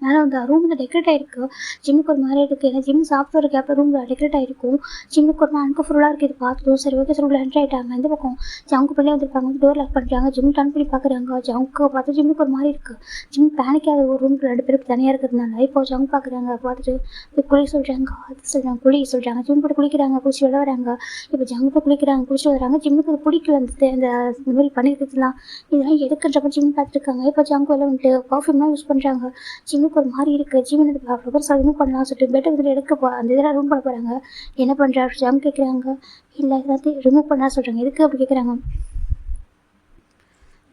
மேலே வந்து ரூம் வந்து டெக்கரேட் ஆகிருக்கு. ஜிம்முக்கு ஒரு மாதிரி இருக்குது. ஏன்னா ஜிம் சாப்பிட்டு ஒரு கேப்பில் ரூமில் டெக்கரேட் ஆகிருக்கும். ஜிம்முக்கு ஒரு நாளுக்கு ஃபுல்லாக இருக்குது. இது பார்த்துட்டு சரி ஓகே சார் உள்ள என்ட்ரி ஆகிட்டாங்க. இந்த பக்கம் ஜம்க்கு பண்ணி வந்திருப்பாங்க. வந்து டோர் லாக் பண்ணுறாங்க. ஜிம் டர்ன் பண்ணி பார்க்குறாங்க. ஜம்க்கு பார்த்து ஜிம்முக்கு ஒரு மாதிரி இருக்குது. ஜிம் பேனிக்காக ஒரு ரூமுக்கு 2 பேருக்கு தனியாக இருக்கிறதுனால இப்போ ஜம் பார்க்குறாங்க. பார்த்துட்டு போய் குளி சொல்கிறாங்க. அது சொல்கிறாங்க குளி சொல்கிறாங்க. ஜிம் போட்டு குளிக்கிறாங்க. குளிச்சு விட வராங்க. இப்போ ஜம் போய் குளிக்கிறாங்க. குளிச்சு வராங்க. ஜிம்முக்கு அது பிடிக்கல. இந்த மாதிரி பண்ணியிருக்கிறதுலாம் இதெல்லாம் எதுக்குன்றப்ப ஜிம் பார்த்துருக்காங்க. இப்போ ஜம்க்கு எல்லாம் வந்துட்டு பர்ஃப்யூம்லாம் யூஸ் பண்ணுறாங்க. ஜிம்முக்கு ஒரு மாதிரி இருக்குது. ஜிம் ஃப்ளவர்ஸ் ரிமூவ் பண்ணலாம் சொல்லிட்டு பெட்டை வந்து எடுக்க அந்த இதெல்லாம் ரூம் பண்ண போகிறாங்க. என்ன பண்ணுறாரு ஜம் கேட்குறாங்க. இல்லை எல்லாத்தையும் ரிமூவ் பண்ணலாம் சொல்கிறாங்க. எதுக்கு அப்படி கேட்குறாங்க.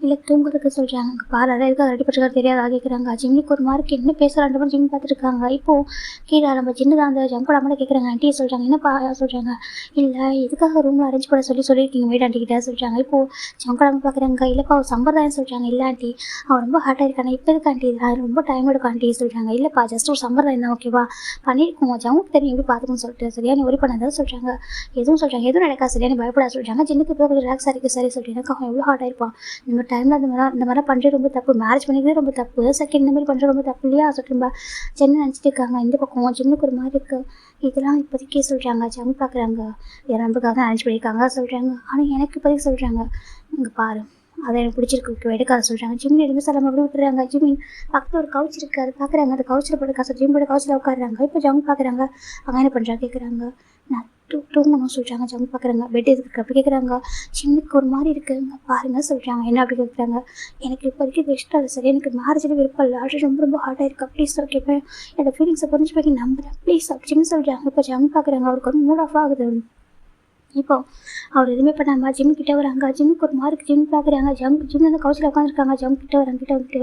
இல்லை தூங்குறதுக்கு சொல்கிறாங்க. அங்கே பாரு அதான் எதுக்காக ரெடி பண்ணிருக்காரு தெரியாதா கேட்குறாங்க. ஜிம்முக்கு ஒரு மார்க் என்ன பேசுகிறான்ற மாதிரி ஜிம் பார்த்துருக்காங்க. இப்போது கீழே நம்ம சின்ன தான் அந்த ஜம்கோட அம்மா கேட்குறாங்க. ஆண்டியை சொல்கிறாங்க. என்னப்பா சொல்கிறாங்க. இல்லை எதுக்காக ரூமில் அரேஞ்ச் பண்ண சொல்லியிருக்கீங்க மேட் ஆண்டிக்கிட்ட சொல்கிறாங்க. இப்போது ஜம்கோட அம்மா பார்க்குறாங்க. இல்லைப்பா அவர் சம்பிரதாயம் சொல்கிறாங்க. இல்லை ஆண்டி அவன் ரொம்ப ஹார்ட்டாக இருக்கானே இப்போ எதுக்கு ஆண்டி இது ரொம்ப டைம் எடுக்கும் ஆண்டி சொல்கிறாங்க. இல்லைப்பா ஜஸ்ட் ஒரு சம்பிரதாயம் தான் ஓகேவா பண்ணியிருக்கோம். ஜம்முக்கு தெரியும் எப்படி பார்த்துக்கணும்னு சொல்லிட்டு சரியா நீ ஒரி பண்ணாதான் சொல்கிறாங்க. எதுவும் சொல்கிறாங்க. எதுவும் நடக்கா சரியா நீ பயப்படா சொல்கிறாங்க. ஜின்னுக்கு இப்போ கொஞ்சம் ரிலாக்ஸாக இருக்குது சரி சொல்லிட்டு எனக்கு அவன் எவ்வளோ ஹார்ட்டாக இருப்பான். இந்த டைமில் இந்த மாதிரிலாம் பண்ணுறது ரொம்ப தப்பு. மேரேஜ் பண்ணிக்கிறதே ரொம்ப தப்பு. செகண்ட் இந்த மாதிரி பண்ணுறது ரொம்ப தப்பு இல்லையா சொல்லிட்டு ஜென்னு நினச்சிட்டு இருக்காங்க. இந்த பக்கம் ஜிம்முக்கு ஒரு மாதிரி இருக்குது. இதெல்லாம் இப்போதைக்கே சொல்கிறாங்க. ஜம் பார்க்குறாங்க. என் நம்பருக்காக அரேஞ்ச் பண்ணியிருக்காங்க சொல்கிறாங்க. ஆனால் எனக்கு இப்போதைக்கு சொல்கிறாங்க. இங்கே பாரு அதை எனக்கு பிடிச்சிருக்கு எடுக்காத சொல்கிறாங்க. ஜிம்மில் எதுவுமே சொல்லாமல் அப்படி விட்டுறாங்க. ஜிம்மின் பக்கத்தில் ஒரு கவுச் இருக்குது அது பார்க்குறாங்க. அந்த கவுச்சில் போட்டு காசு ஜிம்மோட கவுச்சில் உட்காடுறாங்க. இப்போ ஜம் பார்க்குறாங்க. அவங்க என்ன பண்ணுறாங்க கேட்குறாங்க. நான் தூங்கணும் சொல்கிறாங்க. ஜம் பார்க்குறாங்க. பெட் எதுக்கு அப்படி கேட்குறாங்க. ஜிம்முக்கு ஒரு மாதிரி இருக்குங்க பாருங்க சொல்கிறாங்க. என்ன அப்படி கேட்குறாங்க. எனக்கு இப்போதைக்கு இஷ்டம் இல்லை சரி எனக்கு மேரேஜில் விருப்பம் இல்லை ஆல்ரெடி ரொம்ப ஹார்ட்டாக இருக்குது ப்ளீஸ் கேட்பேன் என்னோட ஃபீலிங்ஸை புரிஞ்சு போய் நம்புறேன் ப்ளீஸ் ஜிம் சொல்கிறாங்க. இப்போ ஜம் பார்க்குறாங்க. அவருக்கு ஒரு மூட் ஆஃப் ஆகுது. இப்போ அவர் எதுவுமே பண்ணாமல் ஜிம் கிட்டே வராங்க. ஜிம்முக்கு ஒரு மார்க் ஜிம் பார்க்குறாங்க. ஜிம் வந்து கவுச்சில் உட்காந்துருக்காங்க. ஜம் கிட்டே வராங்க. கிட்டே வந்துட்டு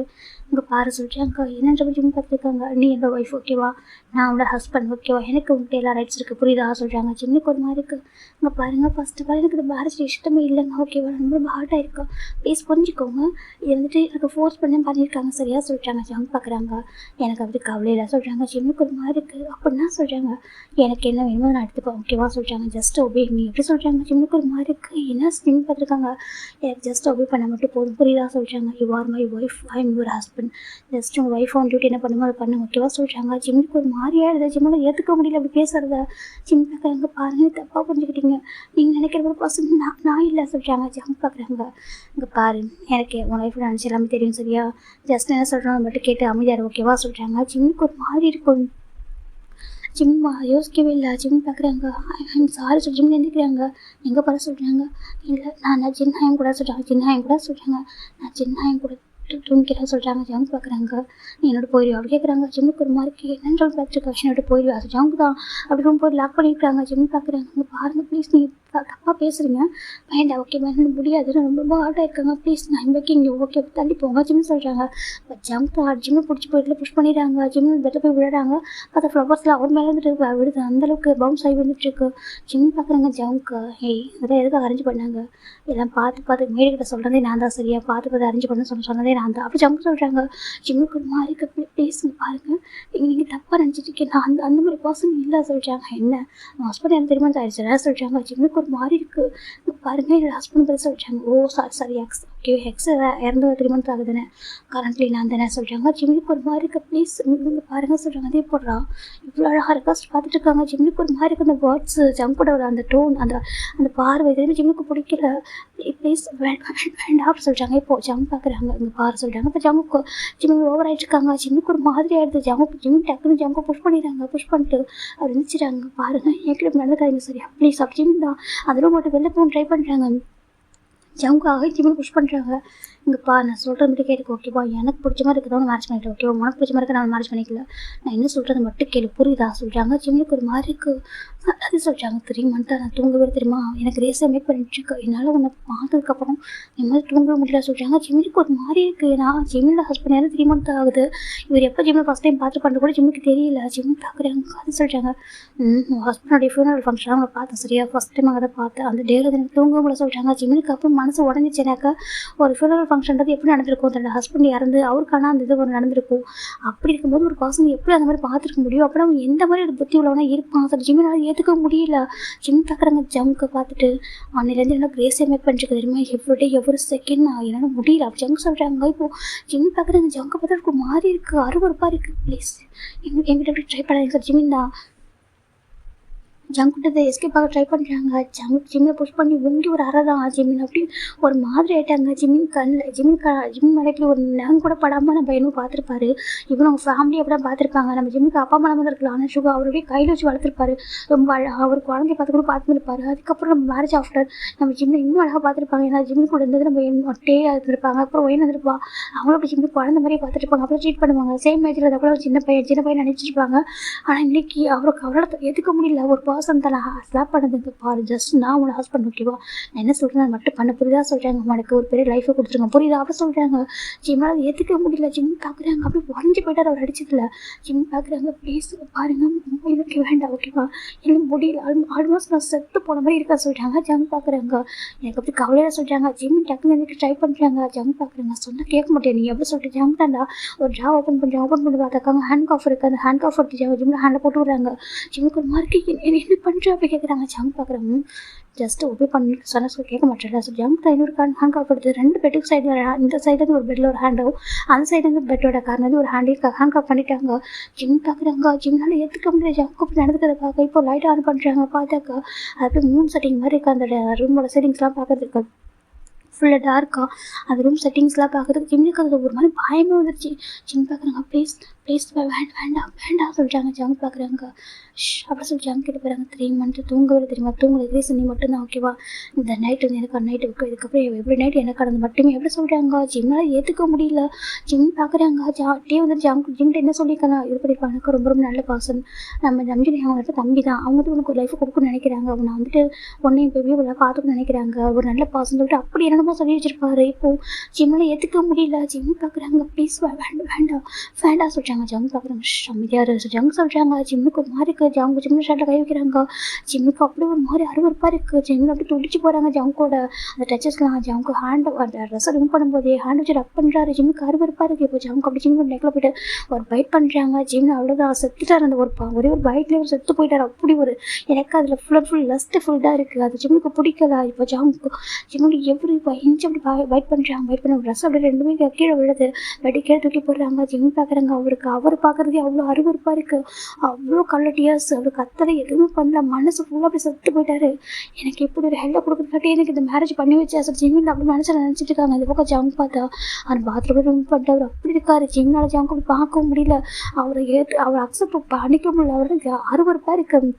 இங்கே பாரு சொல்கிறாங்க. என்னன்ற ஜிம் பார்த்துருக்காங்க. நீ என்னோட ஒய்ஃப் ஓகேவா நான் அவனோட ஹஸ்பண்ட் ஓகேவா எனக்கு வந்துட்டு எல்லா ரைட்ஸ் இருக்குது புரியுதா சொல்கிறாங்க. ஜிம்முக்கு ஒரு மாதிரி இருக்குது. இங்கே பாருங்கள் ஃபஸ்ட் ஆஃப் ஆல் எனக்கு இந்த மேரேஜ் இஷ்டமே இல்லைங்க ஓகேவா ரொம்ப ரொம்ப ஹார்ட்டாக இருக்கா ப்ளீஸ் புரிஞ்சுக்கோங்க. இது வந்துட்டு எனக்கு ஃபோர்ஸ் பண்ணி பண்ணியிருக்காங்க சரியா சொல்கிறாங்க. ஜம் பார்க்குறாங்க. எனக்கு அப்படி கவலை இல்லை சொல்கிறாங்க. ஜிம்முக்கு ஒரு மாதிரி இருக்குது அப்படின்னா சொல்கிறாங்க. எனக்கு என்ன வேணுமோ நான் எடுத்துப்பேன் ஓகேவா சொல்கிறாங்க. ஜஸ்ட் ஒபே நீ எப்படி சொல்கிறாங்க. ஜிம்முக்கு ஒரு மாதிரி இருக்குது. என்ன ஜிம் பார்த்துருக்காங்க. எனக்கு ஜஸ்ட் ஒபே பண்ண மட்டும் போதும் புரியுதா சொல்கிறாங்க. You are my wife I am your husband just உங்கள் ஒய்ஃப் ஆன் டியூட்டி என்ன பண்ணுமோ அதை பண்ண ஓகேவா சொல்கிறாங்க. ஜிம்முக்கு ஒரு மாதிரியாக இருக்குது. ஜிம்மில் ஏற்றுக்க முடியல அப்படி பேசுகிறத. ஜிம் பார்க்குறாங்க. பாருங்கள் தப்பாக புரிஞ்சுக்கிட்டீங்க நீங்கள் நினைக்கிற ஒரு பர்சன் நான் இல்லை சொல்கிறாங்க. ஜம் பார்க்குறாங்க. இங்கே பாரு எனக்கு உன் ஒய்ஃப் நினச்சி எல்லாமே தெரியும் சரியா ஜஸ்ட் என்ன சொல்கிறோம் மட்டும் கேட்டு அமைதியார் ஓகேவா சொல்கிறாங்க. ஜிம்முக்கு ஒரு மாதிரி இருக்கும். ஜிம்மா யோசிக்கவே இல்லை. ஜிம் பார்க்குறாங்க. ஐம் சாரி சொல்லி ஜிம் எழுந்திக்கிறாங்க. எங்கே போகிற சொல்கிறாங்க. இல்லை நான் ஜின்னாயம் கூட சொல்கிறாங்க. ஜின்னாயம் கூட சொல்கிறாங்க. நான் ஜின்னாயம் கூட தூங்கிக்கிறேன் சொல்கிறாங்க. ஜம் பார்க்குறாங்க. நீ என்னோட போயிடுவா அப்படி கேட்குறாங்க. ஜிம்முக்கு ஒரு மாதிரி என்னன்னு பார்த்துருக்கா என்னோட போயிடுவா ஜம்க்கு தான் அப்படி ரொம்ப போய் லாக் பண்ணியிருக்காங்க. ஜிம் பார்க்குறாங்க. இங்கே பாருங்கள் ப்ளீஸ் நீ தப்பாக பேசுகிறீங்க வேண்டாம் ஓகே வேணும் முடியாது ரொம்ப ரொம்ப ஹார்ட்டாக இருக்காங்க ப்ளீஸ் நான் பேக்கிங் ஓகே தள்ளி போங்க ஜிம் சொல்கிறாங்க. ஜம்க்கு ஜிம்மு பிடிச்சி போயிட்டு புஷ் பண்ணிடுறாங்க. ஜிம் பெட்டில் போய் விடுறாங்க. பார்த்தா ஃப்ளவர்ஸ்லாம் அவர் மேலே வந்துட்டு விடுது அந்தளவுக்கு பவுன்ஸ் ஆகி வந்துட்டுருக்கு. ஜிம் பார்க்குறாங்க. ஜம்க்கு இதெல்லாம் எதுக்காக அரேஞ்ச் பண்ணாங்க எல்லாம் பார்த்து மேடிக்கிட்ட சொல்கிறதே நான் தான் சரியா பார்த்து அரேஞ்ச் பண்ண சொன்னதே நான் தான் அப்படி ஜம்க்கு சொல்கிறாங்க. ஜிம்முக்கு ஒரு மாதிரி இருக்க ப்ளீஸ் பாருங்கள் நீங்கள் தப்பாக நினச்சிட்டு இருக்கேன் நான் அந்த மாதிரி பர்சன் இல்லை சொல்கிறாங்க. என்ன உங்கள் ஹஸ்பண்ட் எனக்கு திருமணம் ஆயிடுச்சு சொல்கிறாங்க. ஜிம்முக்கு ஒரு மாதிரி இருக்குது பாருங்கள் என்னோட ஹஸ்பண்ட் பற்றி சொல்கிறாங்க. ஓ சாரி ஓகே ஹெக்ஸ் இறந்து திருமணம் ஆகுதுன்னு கரண்ட்லி நான் தானே சொல்கிறாங்க. ஜிம்முக்கு ஒரு மாதிரி இருக்க ப்ளீஸ் பாருங்கள் சொல்கிறாங்க. அதே போடுறா இவ்வளோ அழகாக இருக்கா பார்த்துட்டு இருக்காங்க. ஜிம்முக்கு ஒரு மாதிரி இருக்குது. அந்த வேர்ட்ஸு ஜம்கோட அந்த டோன் அந்த பார்வை எதுவுமே ஜிம்முக்கு பிடிக்கல ப்ளீஸ் வேண்டாம் அப்படி சொல்கிறாங்க. இப்போது ஜம் பார்க்குறாங்க. இங்கே பாரு சொல்கிறாங்க. இப்போ ஜம்முக்கு ஜிம்முக்கு ஓவர் ஆகிட்டுருக்காங்க. ஜிம்முக்கு ஒரு மாதிரி ஆகிடுது. ஜிம் டக்குன்னு ஜம்முக்கு புஷ் பண்ணிடுறாங்க. புஷ் பண்ணிட்டு அவர் நினச்சிட்டாங்க பாருங்கள் என்கிட்ட நடந்துக்காதீங்க சரியா ப்ளீஸ் அப்படி ஜிம் தான் அந்த ரூம் மட்டும் வெளில போகணும் ட்ரை பண்ணுறாங்க. ஜவுக்காக ஜிம்மில் புஷ் பண்ணுறாங்க. இங்கேப்பா நான் சொல்கிறது மட்டும் கேட்டுக்கு ஓகேவா, எனக்கு பிடிச்ச மாதிரி இருக்கிறவங்க மேரேஜ் பண்ணிட்டு ஓகேவா, உனக்கு பிடிச்ச மாதிரி நான் மேரேஜ் பண்ணிக்கல, நான் என்ன சொல்கிறது மட்டும் கேளு புரியுதா சொல்கிறாங்க. ஜிம்மிலுக்கு ஒரு மாதிரி இருக்குது அது சொல்கிறாங்க. 3 மந்த்தாக நான் தூங்கவே தெரியுமா, எனக்கு ரேஸை மேக் பண்ணிட்டுருக்கேன், என்னால் உன்னை பார்த்ததுக்கப்புறம் இந்த மாதிரி தூங்கவே முடியல சொல்கிறாங்க. ஜிம்மிலுக்கு ஒரு மாதிரி இருக்குது. நான் ஜிம்மில் ஹஸ்பண்ட் யாரும் 3 மந்த் ஆகுது, இவர் எப்போ ஜிம்மில் ஃபஸ்ட் டைம் பார்த்து பண்ணுறது கூட ஜிம்முக்கு தெரியல, ஜிம்மு பார்க்குறாங்க அது சொல்கிறாங்க. ஹஸ்பண்டோடைய ஃபியூனரல் ஃபங்க்ஷன் அவங்கள பார்த்தேன் சரியா, ஃபஸ்ட் டைம் அதை பார்த்தேன், அந்த டேவில் எனக்கு தூங்கவுல சொல்கிறாங்க. ஜிம்முக்கு அப்புறம் மனசு உடஞ்சிச்சுனாக்கா ஒரு ஃபியூனரல் ஃபங்க்ஷன்றது எப்படி நடந்திருக்கும், தன்னோட ஹஸ்பண்ட் இறந்து அவருக்கான அந்த இது ஒரு நடந்திருக்கும். அப்படி இருக்கும்போது ஒரு பர்சன் எப்படி அந்த மாதிரி பார்த்துருக்க முடியும், அப்புறம் அவன் எந்த மாதிரி ஒரு புத்தி உள்ளவனா இருப்பான் சார். ஜிம்மினால் ஏற்றுக்க முடியல. ஜிம் பார்க்குறாங்க ஜம்முக்கு பார்த்துட்டு அன்னிலேருந்து என்ன கிரேஸை மேக் பண்ணிட்டு தெரியுமா, எவ்ரி எவ்வளோ செகண்ட் நான் என்னால் முடியல அப்படி ஜங்க் சொல்கிறாங்க. இப்போது ஜிம் பார்க்குறாங்க ஜங்கை பார்த்தா எனக்கு மாறி இருக்குது, அருவருப்பாக இருக்குது. ப்ளீஸ் எங்கிட்ட எப்படி ட்ரை பண்ணாங்க சார். ஜிம்மின் தான் ஜங்குட்டதை எஸ்கேப் ஆக ட்ரை பண்ணுறாங்க. ஜிம்மில் புஷ் பண்ணி உங்கி ஒரு அறை தான் ஜிம்மின் அப்படி ஒரு மாதிரி ஆகிட்டாங்க. ஜிம்மின் கண்ணில் ஜிம்மின் மலைக்கு ஒரு நகம் கூட படாமல் நம்ம இன்னும் பார்த்துருப்பாரு. இவன் அவங்க ஃபேமிலி அப்படி தான் பார்த்துருப்பாங்க. நம்ம ஜிம்முக்கு அப்பா அம்மா தான் இருக்கலாம், ஆனால் சுகா அவருடைய கையில் வச்சு வளர்த்துருப்பாரு, ரொம்ப அழகாக அவர் குழந்தைய பார்த்து கூட பார்த்துருப்பாரு. அதுக்கப்புறம் நம்ம மேரேஜ் ஆஃப்டர் நம்ம ஜிம்மில் இன்னும் அழகாக பார்த்துருப்பாங்க. ஏன்னா ஜிம்மி கூட இருந்தது நம்ம ஒட்டே இருந்திருப்பாங்க. அப்புறம் ஒயின் இருந்திருப்பா, அவங்களும் அப்படி ஜிம்மி குழந்தை மாதிரியே பார்த்துருப்பாங்க. அப்புறம் ட்ரீட் பண்ணுவாங்க. சேம் ஏஜில் அதை கூட ஒரு சின்ன பையன் நினச்சிருப்பாங்க. ஆனால் இன்னைக்கு அவருக்கு அவரால் ஏற்றுக்க முடியல. ஒரு பர்சன் தான் ஸ்லாப் பண்ணதுக்கு பாரு, ஜஸ்ட் நான் உன்னோட ஹஸ்பண்ட் ஓகேவா, நான் என்ன சொல்கிறேன் அது மட்டும் பண்ண புரியுதா சொல்கிறாங்க. உனக்கு ஒரு பெரிய லைஃபை கொடுத்துருங்க புரியுதா அப்படி சொல்கிறாங்க. ஜிம்மால் ஏற்றுக்க முடியல. ஜிம் பார்க்குறாங்க அப்படி உடஞ்சி போய்ட்டார் அவர் அடிச்சதில்ல. ஜிம் பார்க்குறாங்க ப்ளீஸ் பாருங்க இதுக்கு வேண்டாம் ஓகேவா, இல்லை முடியல ஆல்மோஸ்ட் நான் செத்து போன மாதிரி இருக்கா சொல்கிறாங்க. ஜம் பார்க்குறாங்க எனக்கு அப்படி கவலையாக சொல்கிறாங்க. ஜிம் டக்குன்னு எனக்கு ட்ரை பண்ணுறாங்க. ஜம் பார்க்குறாங்க சொன்னால் கேட்க மாட்டேன், நீ எப்படி சொல்லிட்டு ஜம் தாண்டா ஒரு ஜா ஓப்பன் பண்ணி பார்த்தாக்காங்க ஹேண்ட் காஃப் இருக்குது. அந்த ஹேண்ட் காஃப் எடுத்து ஜிம்மில் ஹேண்டில் போட்டு விடுறாங்க. ஜிம்முக்கு ஒரு மாதிரி என்ன பண்ணுற அப்படி கேட்குறாங்க. ஜம் பார்க்குறாங்க ஜஸ்ட் ஒபே பண்ணி சொன்ன கேட்க மாட்டேன். ஸோ ஜம்ப் இன்னொரு ஹேண்ட் காஃப் எடுத்து 2 பெட்டுக்கு சைடில் இந்த சைட்லேருந்து ஒரு பெட்டில் ஒரு ஹேண்டும் அந்த சைட்லேருந்து பெட்டோட காரணம் ஒரு ஹேண்ட் காஃப் பண்ணிட்டாங்க. ஜிம் பார்க்குறாங்க. ஜிம்னால ஏற்றுக்க முடியாது. ஜம் காஃப் நடந்துக்கிறத பார்க்க இப்போ லைட் ஆன் பண்ணுறாங்க. பார்த்தாக்கா அது 3 செட்டிங் மாதிரி இருக்குது. அந்த ரூமோட செட்டிங்ஸ்லாம் பார்க்கறதுக்கு ஃபுல்லாக டார்க்காக அந்த ரூம் செட்டிங்ஸ்லாம் பார்க்குறதுக்கு ஜிம்முக்கு அது ஒரு மாதிரி பயமே வந்துருச்சு. ஜிம் பார்க்குறாங்க ப்ளீஸ் வேண்டாம் சொல்கிறாங்க. ஜம் பார்க்குறாங்க அப்படி சொல்லி ஜம் கிட்ட போகிறாங்க. 3 மந்த்து தூங்கவே தெரியுமா, தூங்குறது ரீசன் நீ மட்டும்தான் ஓகேவா, இந்த நைட்டு வந்து எனக்கு நைட்டு இருக்கும், இதுக்கப்புறம் எவ்ரி நைட் எனக்கு கடந்து மட்டுமே எப்படி சொல்கிறாங்க. ஜிம்னால் ஏற்றுக்க முடியல. ஜிம் பார்க்குறாங்க. டே வந்து ஜிம்கிட்ட என்ன சொல்லியிருக்காங்க, இது பண்ணியிருப்பாங்க எனக்கு ரொம்ப நல்ல பர்சன், நம்ம நம்பினி அவங்க தம்பி தான், அவங்க வந்து உனக்கு ஒரு லைஃப் கொடுக்கணும்னு நினைக்கிறாங்க, அவங்க வந்துட்டு உன்னையும் பேபியும் உள்ள பார்த்துக்கணும்னு நினைக்கிறாங்க, ஒரு நல்ல பர்சன் சொல்லிட்டு அப்படி என்னமோ சொல்லி வச்சிருப்பாரு. இப்போது ஜிம்மில் ஏற்றுக்க முடியல. ஜிம் பார்க்குறாங்க ப்ளீஸ் வேண்டாம் சொல்கிறாங்க. ஜம் பார்க்குறாங்க அமைதியாக ஜம் சொல்கிறாங்க. ஜிம்முக்கு ஒரு மாதிரி இருக்குது. ஜிம்மில் ஷர்ட்டில் கை வைக்கிறாங்க. ஜிம்முக்கு அப்படி ஒரு மாதிரி அருவருப்பாக இருக்குது. ஜிம்மில் அப்படி துடிச்சு போகிறாங்க. ஜம்கோட அந்த டச்சஸ்லாம் ஜம்க்கு ஹேண்ட் அந்த ட்ரெஸ்ஸை ரிமூவ் பண்ணும்போதே ஹேண்ட் வச்சு ரப் பண்ணுறாரு. ஜிம்முக்கு அருவருப்பாக இருக்குது. இப்போ ஜம்க்கு அப்படி ஜிம் நெக்கில் போய்ட்டு ஒரு பைட் பண்ணுறாங்க. ஜிம்மில் அவ்வளோதான் செத்துட்டார். அந்த ஒரே ஒரு பைட்லேயே ஒரு செத்து போயிட்டார். அப்படி ஒரு எனக்கு அதில் ஃபுல் லஸ்ட்ஃபுல்லாக இருக்குது. அது ஜிம்முக்கு பிடிக்கல. இப்போ ஜிம்முக்கு எப்படி இன்ச்சு அப்படி பைட் பண்ணுறாங்க. பைட் பண்ண ட்ரெஸ் அப்படி ரெண்டுமே கீழே விழுது. வெடி கீழே தூக்கி போடுறாங்க. ஜிம் பார்க்குறாங்க. அவர் பார்க்குறதே அவ்வளோ அருவருப்பாக இருக்குது. அவ்வளோ கலட்டியாஸ் அவர் கத்தலை எதுவுமே பண்ணல. மனசு ஃபுல்லாக அப்படி செத்து போயிட்டாரு. எனக்கு எப்படி ஒரு ஹெல்ப் கொடுக்குறதுக்காட்டி எனக்கு இந்த மேரேஜ் பண்ணி வச்சா சார் ஜிம்மின் அப்படி மனசில் நினச்சிட்டு இருக்காங்க. இந்த பக்கம் ஜம் பார்த்தா அந்த பாத்ரூம் ரூம் பண்ணிட்டு அவர் அப்படி இருக்காரு. ஜிம்னால ஜம் அப்படி பார்க்கவும் முடியல. அவர் அக்செப்ட் பண்ணிக்க முடியல. அவருக்கு அருவருப்பாக இருக்குது.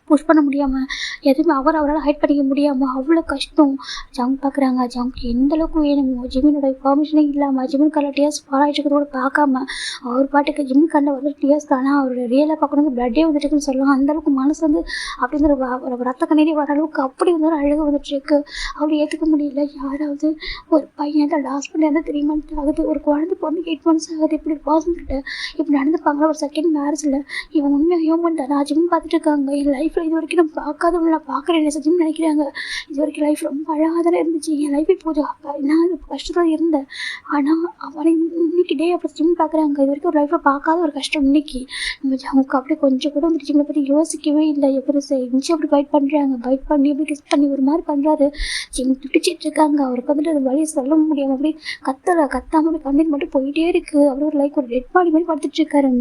புஷ் பண்ண முடியாமல் எதுவுமே அவரால் ஹைட் பண்ணிக்க முடியாமல் அவ்வளோ கஷ்டம். ஜம் பார்க்குறாங்க. ஜம்க்கு எந்தளவுக்கு வேணுமோ ஜிம்மினோட பர்மிஷனே இல்லாமல் ஜிம்மின் கண்ணில் டியர்ஸ் பாராயிட்டு கூட பார்க்காம அவர் பாட்டுக்கு ஜிம்மின் கண்ணில் வந்து டியர்ஸ் தானே அவரோட ரியலாக பார்க்கணும் பிளட்டே வந்துட்டுருக்குன்னு சொல்லலாம். அந்தளவுக்கு மனசு வந்து அப்படிங்கிற ரத்த கண்ணீரே வர அளவுக்கு அப்படி வந்து ஒரு அழகு வந்துட்டுருக்கு. அப்படி ஏற்றுக்க முடியல. யாராவது ஒரு பையன் தான் லாஸ்ட் பண்ணி வந்து 3 மந்த்ஸ் ஆகுது, ஒரு குழந்தை பொண்ணு 8 மந்த்ஸ் ஆகுது, இப்படி பர்சன்கிட்ட இப்படி நடந்துப்பாங்களா ஒரு செகண்ட் மேரேஜில். இவன் உண்மையாக ஹியூமன் தானே ஜிம் பார்த்துட்டு இருக்காங்க. என் லைஃப்பில் இது வரைக்கும் நான் பார்க்காதவங்க நான் பார்க்குறேன் சஜின்னு நினைக்கிறாங்க. இது வரைக்கும் லைஃப் ரொம்ப அழகாக தானே இருந்துச்சு. என் லைஃப் இப்போது நான் கஷ்டத்தில் இருந்தேன். ஆனால் அவனை இன்னைக்கு டே அப்படி ஜிம் பார்க்குறாங்க. இது வரைக்கும் ஒரு லைஃப்பில் பார்க்காத ஒரு கஷ்டம் இன்னைக்கு. நம்ம அவங்க அப்படியே கொஞ்சம் கூட வந்து ஜிம்மை பற்றி யோசிக்கவே இல்லை. எப்படி செஞ்சு அப்படி பைட் பண்ணுறாங்க. பைட் பண்ணி அப்படி கிஸ் பண்ணி ஒரு மாதிரி பண்ணுறாரு. ஜிம் துடிச்சிட்டு இருக்காங்க. அவருக்கு வந்துட்டு அது வழியை சொல்ல முடியாமல் அப்படி கத்தாமல் அப்படி கண்ணீர் மட்டும் போயிட்டே இருக்குது. அப்படி ஒரு லைக் ஒரு டெட் பாடி மாதிரி படுத்துட்டு இருக்காரு.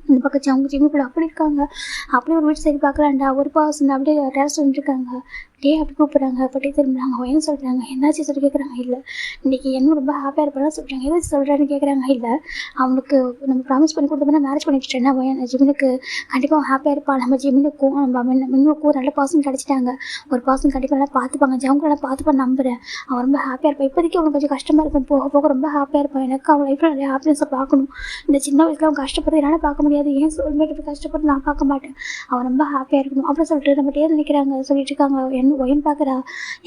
இந்த பக்கம் அவங்க ஜிம்முக்குள்ள அப்படி இருக்காங்க. அப்படியே ஒரு வீட்டு சைடு பார்க்குறாண்டா ஒரு பர்சன் அப்படியே டேரஸ் வந்துருக்காங்க. டே அப்படி கூப்பிட்றாங்க. அப்படி திரும்பினாங்க. அவன் சொல்கிறாங்க என்னாச்சு சொல்லி கேட்குறாங்க. இல்லை இன்றைக்கி என்ன ரொம்ப ஹாப்பியாக இருப்பான்னு சொல்கிறாங்க. ஏதாச்சும் சொல்கிறான்னு கேட்குறாங்க. இல்லை அவனுக்கு நம்ம ப்ராமிஸ் பண்ணி கொடுத்தோம்னா மேரேஜ் பண்ணி வச்சுட்டேன்னா அவன் ஜிமினுக்கு கண்டிப்பாக அவன் ஹாப்பியாக இருப்பான். நம்ம ஜிமினுக்கும் நம்ம மின்னுக்கும் ஒரு நல்ல பர்சன் கிடச்சிட்டாங்க. ஒரு பர்சன் கண்டிப்பாக நல்லா பார்த்துப்பாங்க. ஜவுங்களெல்லாம் பார்த்துப்பான்னு நம்புகிறேன். அவன் ரொம்ப ஹாப்பியாக இருப்பான். இப்போதைக்கு அவனுக்கு கொஞ்சம் கஷ்டமாக இருக்கும். போக போக ரொம்ப ஹாப்பியாக இருப்பான். எனக்கு அவன் லைஃப்பில் நிறைய ஹாப்பினஸை பார்க்கணும். இந்த சின்ன வயசில் அவன் கஷ்டப்படுறது என்னால் பார்க்க முடியாது. ஏன் சோல்மேட் கஷ்டப்பட்டு நான் பார்க்க மாட்டேன். அவன் ரொம்ப ஹாப்பியாக இருக்கணும் அப்படின்னு சொல்லிட்டு நம்ம டேர் நினைக்கிறாங்க. சொல்லிட்டு இருக்காங்க. ஒயன் பார்க்குறா.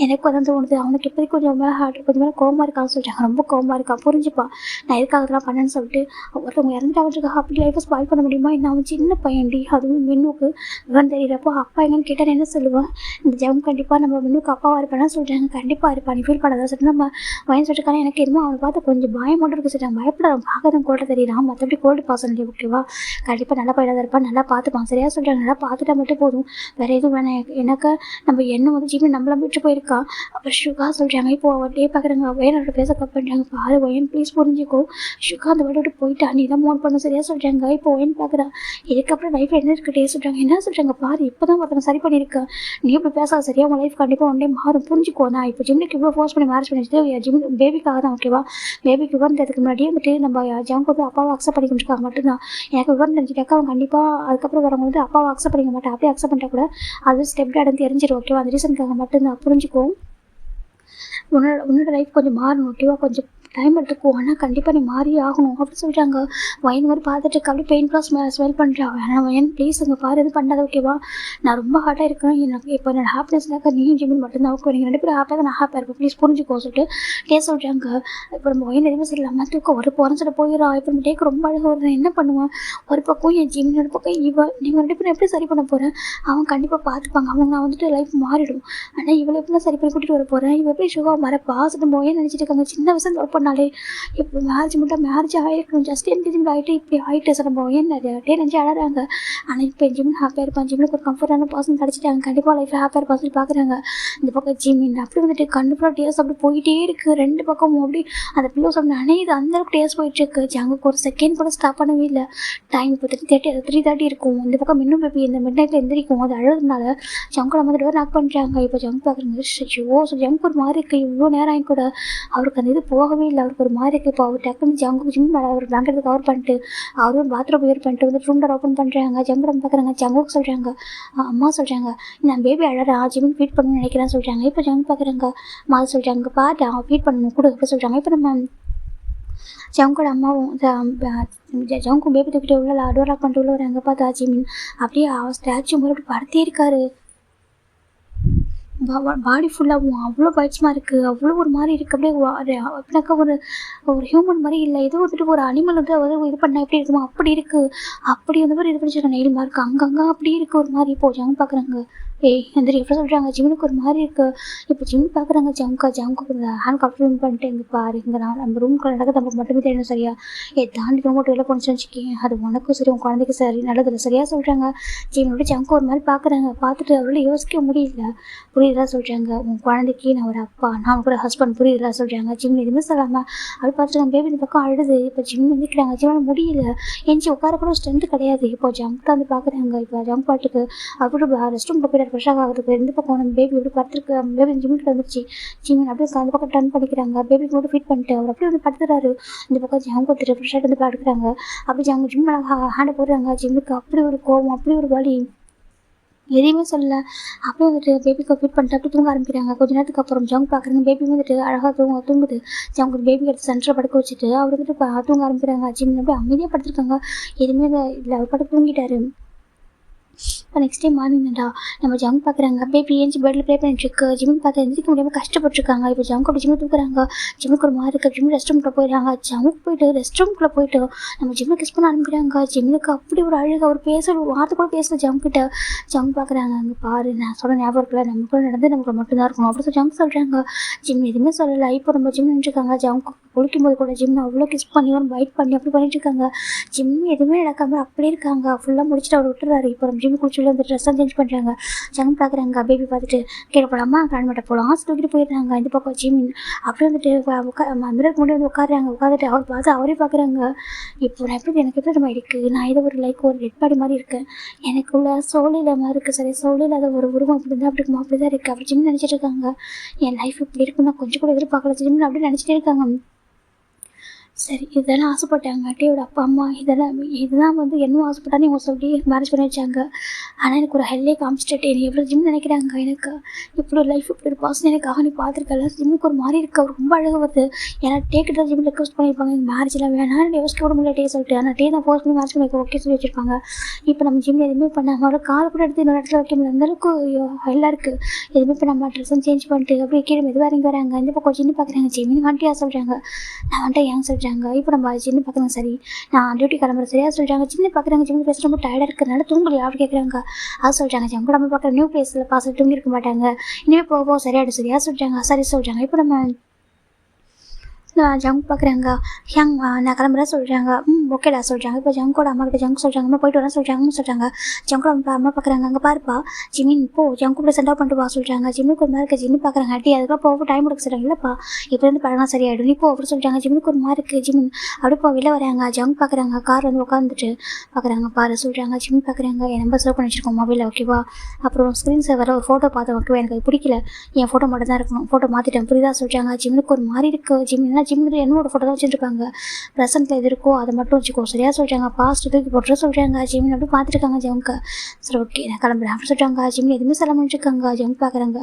எனக்கு வந்து தோணுது அவனுக்கு இப்போதைக்கு கொஞ்சம் மேலே கொஞ்சம் மேலே கோவமாக இருக்கான்னு சொல்லிட்டாங்க. ரொம்ப கோவமாக இருக்கான். புரிஞ்சுப்பான் நான் எதுக்காக இதெல்லாம் பண்ணேன்னு சொல்லிட்டு. ஒருத்தவங்க இறந்துட்டாங்க. அப்படி லைஃப்பை ஸ்பாயில் பண்ண முடியுமா? என்ன அவன் சின்ன பையன்டி. அதுவும் மின்னுக்கு விவரம் தெரியறப்போ அப்பா எங்கன்னு கேட்டால் என்ன சொல்லுவேன்? இந்த ஜெம் கண்டிப்பாக நம்ம மின்னுக்கு அப்பாவாக இருப்பான்னு சொல்லிட்டாங்க. கண்டிப்பாக இருப்பான். நீ ஃபீல் பண்ணாதான் சொல்லிட்டு நம்ம வயன் சொல்லிட்டுருக்காங்க. எனக்கு எதுவும் அவனை பார்த்து கொஞ்சம் பயம் மட்டும் இருக்கு சொல்லிட்டாங்க. பயப்பட அவன் பார்க்க தான் கோல்டு தெரியுறான். மற்றபடி கோல்டு பாசன் ஓகேவா? கண்டிப்பாக நல்லா பையனாக இருப்பான். நல்லா பார்த்துப்பான். சரியாக சொல்கிறாங்க. நல்லா பார்த்துட்டா மட்டும் போதும். வேறு எதுவும் வேணாம். எனக்கு நம்ம என்ன வந்து ஜிம்மி நம்மள விட்டு போயிருக்கான். அப்புறம் ஷுகா சொல்கிறாங்க. இப்போ அவன் டே பார்க்குறாங்க. வயனோட பேச கப் பண்ணுறாங்க. பாரு வயன் ப்ளீஸ் புரிஞ்சுக்கோ. ஷுகா அந்த விட விட்டு போயிட்டா. நீ தான் மோன் பண்ண சரியாக சொல்கிறாங்க. இப்போ வயன் பார்க்குறான். இதுக்கப்புறம் லைஃப்பில் என்ன இருக்குது டே சொல்கிறாங்க. என்ன சொல்கிறாங்க பாரு இப்போ தான் ஒருத்தவங்க சரி பண்ணியிருக்கேன். நீ இப்படி பேசாத சரியா? உன் லைஃப் கண்டிப்பாக ஒன் டே மாறும். புரிஞ்சுக்கோ. நான் இப்போ ஜிம்முக்கு இவ்வளோ ஃபோர்ஸ் பண்ணி மேரேஜ் பண்ணி வச்சுட்டு ஜிம் பேபிக்காக தான் ஓகேவா? பேபிக்கு விவரம் தெரிஞ்சதுக்கு முன்னாடியே வந்துட்டு நம்ம ஜவுக்கு வந்து அப்பாவை அக்செப்ட் பண்ணிக்கிட்டு மட்டும்தான். எனக்கு விவரம் தெரிஞ்சுட்டாக்கா அவன் கண்டிப்பாக அதுக்கப்புறம் வரவங்க வந்து அப்பாவை அக்செப்ட் பண்ணிக்க மாட்டேன். அப்படியே அக்செப்ட் பண்ணிட்டா கூட அது ஸ்டெப் டாட்னு தெரிஞ்சிடும் ஓகேவா? அந்த ரீசனுக்காக மட்டும்தான். புரிஞ்சுக்கோ. உன்னோட லைஃப் கொஞ்சம் மாறணும் ஓகேவா? கொஞ்சம் டைம் எடுத்துக்கும். ஆனால் கண்டிப்பாக நீ மாறி ஆகணும் அப்படின்னு சொல்லிட்டாங்க. வயன் மாதிரி பார்த்துட்டு அப்படியே பெயின்ஃபுல்லாக ஸ்மெல் பண்ணுறான். ஆனால் வயன் ப்ளீஸ் அங்கே பாரு எதுவும் பண்ணாத ஓகேவா? நான் ரொம்ப ஹார்ட்டாக இருக்கேன். எனக்கு இப்போ என்னோட ஹாப்பினஸ்னாக்கா நீயும் ஜிமின் மட்டும்தான் ஓகே. நீங்கள் 2 பேரும் ஹாப்பியாக நான் ஹாப்பியாக இருப்பேன். ப்ளீஸ் புரிஞ்சுக்கோ சொல்லிட்டு டே சொல்கிறாங்க. இப்போ நம்ம வயன் எதுவுமே சொல்லலாமா? தூக்கம் ஒரு போகிறேன்னு சொல்ல போயிடா. இப்போ நம்ம டேக்கு ரொம்ப அழகாக வருது. என்ன பண்ணுவேன்? ஒரு பக்கம் என் ஜிமின், ஒரு பக்கம் நீங்கள் 2 பேரும் எப்படி சரி பண்ண போகிறேன்? அவன் கண்டிப்பாக பார்த்துப்பாங்க. அவங்க நான் வந்துட்டு லைஃப் மாறிடும். ஆனால் இவளை எப்படி சரி பண்ணி கூட்டிகிட்டு வர போகிறேன்? இவள் எப்படி ஷுகா மறப்பா? சொல்லிட்டு வயன் நினச்சிட்டு இருக்காங்க. சின்ன வயசு லவ் பண்ணாலே இப்போ மேரேஜ் ஆகிருக்கணும். ஜஸ்ட் என்கேஜ்மெண்ட் ஆகிட்டு இப்படி ஆகிட்டு சார் நம்ம ஏன் நிறைய நினச்சி அழறாங்க. ஆனால் இப்போ ஜிம்மின் ஹாப்பியாக இருப்பான். ஜிம்முக்கு ஒரு கம்ஃபர்டான பர்சன் கிடச்சிட்டாங்க. கண்டிப்பாக லைஃப்பில் ஹாப்பியாக இருப்பான்னு சொல்லி பார்க்குறாங்க. இந்த பக்கம் ஜிம்மின் அப்படி வந்துட்டு கண்டிப்பாக டேஸ் அப்படி போயிட்டே இருக்குது. 2 பக்கமும் அப்படி அந்த பில்லோஸ் அப்படி அணையுது. அந்தளவுக்கு டேஸ் போயிட்டுருக்கு. ஜங்குக்கு ஒரு செகண்ட் கூட ஸ்டாப் பண்ணவே இல்லை. டைம் இப்போ 3:30 இருக்கும். இந்த பக்கம் இன்னும் பேபி இந்த மிட் நைட்டில் எந்திரிக்கும். அது அழுதுனால ஜங்கு நம்ம தடவை நாக் பண்ணுறாங்க. இப்போ ஜங்கு பார்க்குறாங்க. ஸோ ஜங்கு ஒரு மாதிரி இருக்குது. இவ்வளோ நேரம் ஆகி கூட அவருக்கு அந்த இது போகவே இல்லை. அவருக்கு ஒரு மாதிரி இருக்குது. இப்போ அவர் டக்குன்னு ஜங்கு ஜிம் அவர் பிளாங்கெட் கவர் பண்ணிட்டு அவரும் பாத்ரூம் யூர் பண்ணிட்டு வந்து ரூம் டோர் ஓப்பன் பண்ணுறாங்க. ஜங்கு நம்ம பார்க்குறாங்க. ஜங்குக்கு சொல்கிறாங்க. அம்மா சொல்கிறாங்க நான் பேபி அழறா ஜிம்மின் ஃபீட் பண்ணணும்னு நினைக்கிறேன்னு சொல்கிறாங்க. இப்போ ஜங்கு பார்க்குறாங்க. அம்மா சொல்கிறாங்க பாட்டு அவன் ஃபீட் பண்ணணும் கூட இப்போ சொல்கிறாங்க. இப்போ நம்ம ஜங்கோட அம்மாவும் ஜங்கும் பேபி தூக்கிட்டு உள்ள டோர் லாக் பண்ணிட்டு உள்ள வராங்க. பார்த்தா ஜிமின் அப்படியே ஸ்டாச்சு மாதிரி அப்படி படுத்தே இருக்காரு. பாடி ஃபுல்லாகவும் அவ்வளோ பைட்ஸ்மாக இருக்குது. அவ்வளோ ஒரு மாதிரி இருக்குது. அப்படியே அப்படின்னாக்கா ஒரு ஹியூமன் மாதிரி இல்லை. ஏதோ வந்துட்டு ஒரு அனிமல் வந்து இது பண்ணால் எப்படி இருக்குமோ அப்படி இருக்குது. அப்படி வந்து மாதிரி இது பண்ணிச்சிருக்காங்க. நெயில் மார்க் அங்கங்கே அப்படி இருக்குது ஒரு மாதிரி. இப்போ ஜங்கு பார்க்குறாங்க. எந்திரி எப்படி சொல்கிறாங்க. ஜிம்முக்கு ஒரு மாதிரி இருக்குது. இப்போ ஜிம் பார்க்குறாங்க. ஜங்கு ஹேண்ட் கப் ரூம் பண்ணிட்டு இங்கே பாரு இங்கே நம்ம ரூம்குள்ள நடக்க நமக்கு மட்டுமே தெரியணும் சரியா? தாண்டி ரூம் மட்டும் வெளில போணுச்சுன்னு வச்சுக்கேன் அது உனக்கும் சரி உன் குழந்தைக்கு சரி நல்லதில்லை சரியாக சொல்கிறாங்க. ஜிம்மோட ஜங்கு ஒரு மாதிரி பார்க்குறாங்க. பார்த்துட்டு அவளால் யோசிக்க புரியுதா சொல்கிறாங்க. உன் குழந்தைக்கு நான் ஒரு அப்பா, நான் கூட ஹஸ்பண்ட் புரியுதா சொல்கிறாங்க. ஜிம் எதுவுமே சொல்லாமல் அப்படி பார்த்துட்டு பேபி இந்த பக்கம் அழுது. இப்போ ஜிம் வந்துக்கிறாங்க. ஜிம்மால் முடியல. எஞ்சி உட்கார கூட ஸ்ட்ரென்த்து கிடையாது. இப்போ ஜங்க் தான் வந்து பார்க்குறாங்க. இப்போ ஜங்க் பாட்டுக்கு அப்படி ரெஸ்ட் ரூமில் போய்ட்டு ஃப்ரெஷ்ஷாக ஆகுது. இந்த பக்கம் நம்ம பேபி எப்படி படுத்துருக்கு. பேபி ஜிம்மில் வந்துருச்சு. ஜிம்மின் அப்படியே அந்த பக்கம் டர்ன் பண்ணிக்கிறாங்க. பேபிக்கு மட்டும் ஃபீட் பண்ணிட்டு அவர் அப்படியே வந்து படுத்துறாரு. இந்த பக்கம் ஜங்கு வந்துட்டு ஃப்ரெஷ்ஷாக வந்து படுக்கிறாங்க. அப்படி ஜங்கு ஜிம் ஹேண்டை போடுறாங்க. ஜிம்முக்கு அப்படி ஒரு கோவம் அப்படி ஒரு வலி எதையுமே சொல்லலை. அப்படியே வந்துட்டு பேபிக்கு ஃபீட் பண்ணிட்டு அப்படி தூங்க ஆரம்பிக்கிறாங்க. கொஞ்சம் நேரத்துக்கு அப்புறம் ஜங்கு பார்க்குறாங்க. பேபி வந்துட்டு அழகாக தூங்குது. ஜங்கு பேபி எடுத்து சென்டரை படுக்க வச்சுட்டு அவர் வந்துட்டு தூங்க ஆரம்பிக்கிறாங்க. ஜிம் அப்படியே அமைதியாக படுத்துருக்காங்க. எதுவுமே இல்லை. அவர் படுத்து தூங்கிட்டாரு. இப்போ நெக்ஸ்ட் டைம் மார்னிங்டா நம்ம ஜங்கு பார்க்குறாங்க. பேபி ஏஞ்சி பெட்டில் ப்ளே பண்ணிட்டுருக்கு. ஜிம்மின் பார்த்தா எந்திரிக்க முடியாமல் கஷ்டப்பட்டுருக்காங்க. இப்போ ஜங்கு அப்படி ஜிம்மில் தூக்குறாங்க. ஜிம்முக்கு ஒரு மாதிரி இருக்குது. ஜிம் ரெஸ்ட் ரூமில் போயிடுறாங்க. ஜங்குக்கு போயிட்டு ரெஸ்ட் ரூம்குள்ளே போயிட்டு நம்ம ஜிம்மில் கிஸ் பண்ண ஆரம்பிக்கிறாங்க. ஜிம்முக்கு அப்படி ஒரு அழுக அவர் வார்த்தை கூட பேசல ஜங்குக்கிட்ட. ஜங்கு பார்க்குறாங்க. அங்கே பாரு நான் சொல்ல ஞாபகம் இருக்குல்ல நமக்குள்ள நடந்து நமக்கு மட்டும்தான் இருக்கணும் அப்படி சொல்லி ஜங்கு சொல்கிறாங்க. ஜிம் எதுவுமே சொல்லலை. இப்போ நம்ம ஜிம் நின்றுருக்காங்க. ஜங்கு குளிக்கும்போது கூட ஜிம்னு அவ்வளோ கிஸ் பண்ணி ஒரு பைட் பண்ணி அப்படி பண்ணிட்டு இருக்காங்க. ஜிம் எதுவுமே நடக்காம அப்படியே இருக்காங்க. ஃபுல்லாக முடிச்சுட்டு அவர் விட்டுறாரு. இப்போ ஜிம் குளிச்சு வந்து ட்ரெஸ்ஸாக சேஞ்ச் பண்ணுறாங்க. ஜங் பார்க்குறாங்க. பேபி பார்த்துட்டு கீழே போகலாமா கிளம்பிட்ட போகலாம் தூக்கிட்டு போயிடுறாங்க. இந்த பக்கம் ஜிம் அப்படியே வந்துட்டு மிரருக்கு முன்னாடி வந்து உட்காடுறாங்க. உட்காந்துட்டு அவர் பார்த்து அவரே பார்க்குறாங்க. இப்போ நான் எனக்கு எப்படி நம்ம இருக்குது, நான் ஏதோ ஒரு ஒரு டெட் பாடி மாதிரி இருக்கேன், எனக்குள்ள சோல் இல்லாமல் இருக்குது, சரி சோல் இல்லாத ஒரு உருவம் அப்படி தான் அப்படி தான் இருக்குது அப்படி ஜிம் நினச்சிட்டு இருக்காங்க. என் லைஃப் இப்படி இருக்குன்னு நான் கொஞ்சம் கூட எதிர்பார்க்கல ஜிம்னு அப்படி நினச்சிட்டே இருக்காங்க. சரி இதெல்லாம் ஆசைப்பட்டாங்க டேயோட அப்பா அம்மா, இதுதான் வந்து என்னவும் ஆசைப்பட்டான்னு இவங்க சொல்லி மேரேஜ் பண்ணி வச்சாங்க. ஆனால் எனக்கு ஒரு ஹெல்லே காமிச்சிட்டு என்னை எவ்வளோ ஜிம் நினைக்கிறாங்க. எனக்கு இப்படி ஒரு லைஃப் இப்படி ஒரு பாசம் எனக்காக நீ பார்த்துருக்கல. ஜிம்முக்கு ஒரு மாதிரி இருக்கு, அவர் ரொம்ப அழகாக வருது. ஏன்னா டேக்கு தான் ஜிம்மில் ரெக்வஸ்ட் பண்ணியிருப்பாங்க, எங்கள் மேரேஜில் வேணாம் எனக்கு யோசிக்க விட முடியல டே சொல்லிட்டு. ஆனால் டே தான் ஃபோர்ஸ் பண்ணி மேரேஜ் பண்ணி ஓகே சொல்லி வச்சிருப்பாங்க. இப்போ நம்ம ஜிம்மில் எதுவுமே பண்ணாமல் அவரோட காலை கூட எடுத்து இன்னொரு இடத்துல வைக்க முடியல, அந்தளவுக்கு எல்லாம் இருக்குது. எதுவுமே இப்போ நம்ம ட்ரெஸ்ஸும் சேஞ்ச் பண்ணிட்டு அப்படியே கீழே மெதுவாக இறங்கி வராங்க. இந்த பக்கம் ஜின்னு பார்க்குறாங்க. ஜிம்மின்னு வந்துட்டியா சொல்கிறாங்க. நான் வந்துட்டு ஏன் சொல்கிறாங்க. இப்போ நம்ம ஜின்னு பார்க்குறாங்க. சரி நான் டியூட்டி கிளம்புறேன் சரியா சொல்கிறாங்க. சின்ன பார்க்குறாங்க. ஜிம் பேச ரொம்ப டயர்டாக இருக்கிறதுனால தூங்கலையா அப்படி கேட்குறாங்க. அது சொல்கிறாங்க. ஜம் கூட நம்ம பார்க்குற நியூ பிளேஸில் பாசல் தூங்கி இருக்க மாட்டாங்க, இனிமேல் போக சரியாயிடும் சரியா சொல்கிறாங்க. சரி சொல்கிறாங்க. இப்போ நம்ம ஜங்க் பார்க்குறாங்க. ஹியாங் நான் கிளம்புறேன் சொல்கிறாங்க. ஓகேடா சொல்கிறாங்க. இப்போ ஜங்கோட அம்மா கிட்ட ஜங்க் சொல்கிறாங்க. அம்மா போயிட்டு வரேன் சொல்கிறாங்க. ஜங்கோட அம்மா பார்க்குறாங்க. அங்கே பாருப்பா ஜிமின் போ ஜங்கு கூட சென்ட் அவுட் பண்ணிட்டு வா சொல்கிறாங்க. ஜிம்முக்கு ஒரு மாதிரி இருக்குது. ஜிம்மு பார்க்குறாங்க. அட்டி அதுக்கெல்லாம் போக டைம் எடுக்க சொல்கிறாங்க. இல்லைப்பா இப்போ வந்து பழகம் சரியாயிடும் நீ போ அப்படி சொல்கிறாங்க. ஜிம்முக்கு ஒரு மாதிரி இருக்குது. ஜிமின் அப்படி போ வெளில வராங்க. ஜங்க் பார்க்குறாங்க. கார் வந்து உட்காந்துட்டு பார்க்குறாங்க. பாரு சொல்கிறாங்க. ஜிம் பார்க்குறாங்க. என் நம்பர் சேவ் பண்ணி வச்சிருக்கோம் மொபைலில் ஓகேவா. அப்புறம் ஸ்க்ரீன் சேவரில் ஒரு ஃபோட்டோ பார்த்தேன் ஓகேவா, எனக்கு அது பிடிக்கல, என் ஃபோட்டோ மட்டும் தான் இருக்கணும், ஃபோட்டோ மாற்றிட்டேன் புரியுதா சொல்கிறாங்க. ஜிம்முக்கு ஒரு மாதிரி இருக்குது. ஜிம்மில் என்னோட ஃபோட்டோ தான் வச்சுருக்காங்க, ப்ரெசென்ட்டில் எது இருக்கோ அதை மட்டும் வச்சுக்கோ சரியா சொல்கிறாங்க. பாஸ்ட் தூக்கி போட்டு சொல்கிறாங்க. ஜிம்மின் அப்படி பார்த்துருக்காங்க ஜம்க்கு. சரி ஓகே நான் கிளம்புறேன் அப்படி சொல்கிறாங்க. ஜிம்மின் எதுவுமே சொல்ல முடிச்சிருக்காங்க. ஜம் பார்க்குறாங்க.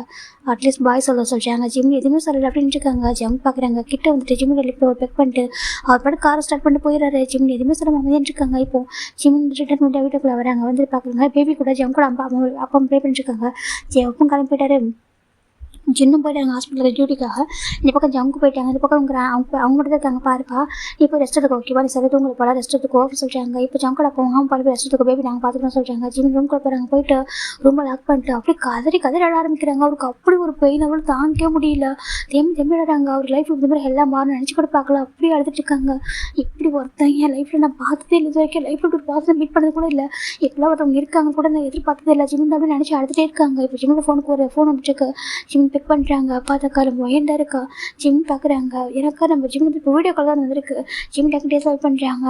அட்லீஸ்ட் பாய் சொல்ல சொல்கிறாங்க. ஜிம்மின் எதுவுமே சொல்லலை அப்படின்னு இருக்காங்க. ஜம் பார்க்குறாங்க. கிட்ட வந்துட்டு ஜிம்மின் லிஃப்ட்டில் ஒரு பெக் பண்ணிட்டு அவர் பாட்டு காரை ஸ்டார்ட் பண்ணிட்டு போயிடுறாரு. ஜிம்மின் எதுவுமே சொல்ல அமைதின்னு இருக்காங்க. இப்போ ஜிம்மின் ரிட்டர்ன் பண்ணிட்டு வீட்டுக்குள்ளே வராங்க. வந்து பார்க்குறாங்க பேபி கூட ஜம் கூட அப்பா ப்ரே பண்ணிட்டுருக்காங்க. ஜெவப்பும் கிளம்பி போயிட்டாரு. ஜின்னும் போயிட்டாங்க ஹாஸ்பிட்டலில் டியூட்டிக்காக. இந்த பக்கம் ஜங்கு போயிட்டாங்க. இந்த பக்கம் அவங்க மட்டும் தான் இருக்காங்க. பாருப்பா இப்போ ரெஸ்ட் எடுத்துக்கோ ஓகேவா, நீ சரி தூங்கல போல ரெஸ்ட் எடுத்துக்கோ அப்படின்னு சொல்கிறாங்க. இப்போ ஜங்கோட போங்க பாருப்பா ரெஸ்ட் எடுத்துக்கோ பேபி நாங்கள் பார்த்துக்கணும் சொல்கிறாங்க. ஜிம் ரூம்குள்ளே போகிறாங்க. போயிட்டு ரூமை லாக் பண்ணிட்டு அப்படியே கதறி ஆட ஆரம்பிக்கிறாங்க. அவருக்கு அப்படி ஒரு பெயின் அவரு தாங்கிக்க முடியல. தெம்பிடுறாங்க. அவர் லைஃப் இந்த மாதிரி எல்லாம் மாறும் நினச்சி கூட பார்க்கல, அப்படியே அழுதுட்டு இருக்காங்க. இப்படி ஒருத்தன் என் லைஃப்பில் நான் பார்த்ததே இல்லை இது வரைக்கும். லைஃப்பில் இப்படி பார்த்து மீட் பண்ணது கூட இல்லை, எப்படிலாம் ஒருத்தவங்க இருக்காங்க கூட நான் எதிர்பார்த்ததே இல்லை. ஜிம் அப்படின்னு நினச்சி அழுதுகிட்டே இருக்காங்க. இப்போ ஜிம்மோட ஃபோனுக்கு ஒரு ஃபோன் வந்துட்டு ஜிம் பிக் பண்ணுறாங்க. பார்த்தாக்கா ரொம்ப ஒயண்டா இருக்கா. ஜிம் பார்க்குறாங்க. எனக்கா நம்ம ஜிம் இப்போ வீடியோ கால் தான் வந்திருக்கு. ஜிம் டக்கு டேஸ் வாய்ப் பண்ணுறாங்க.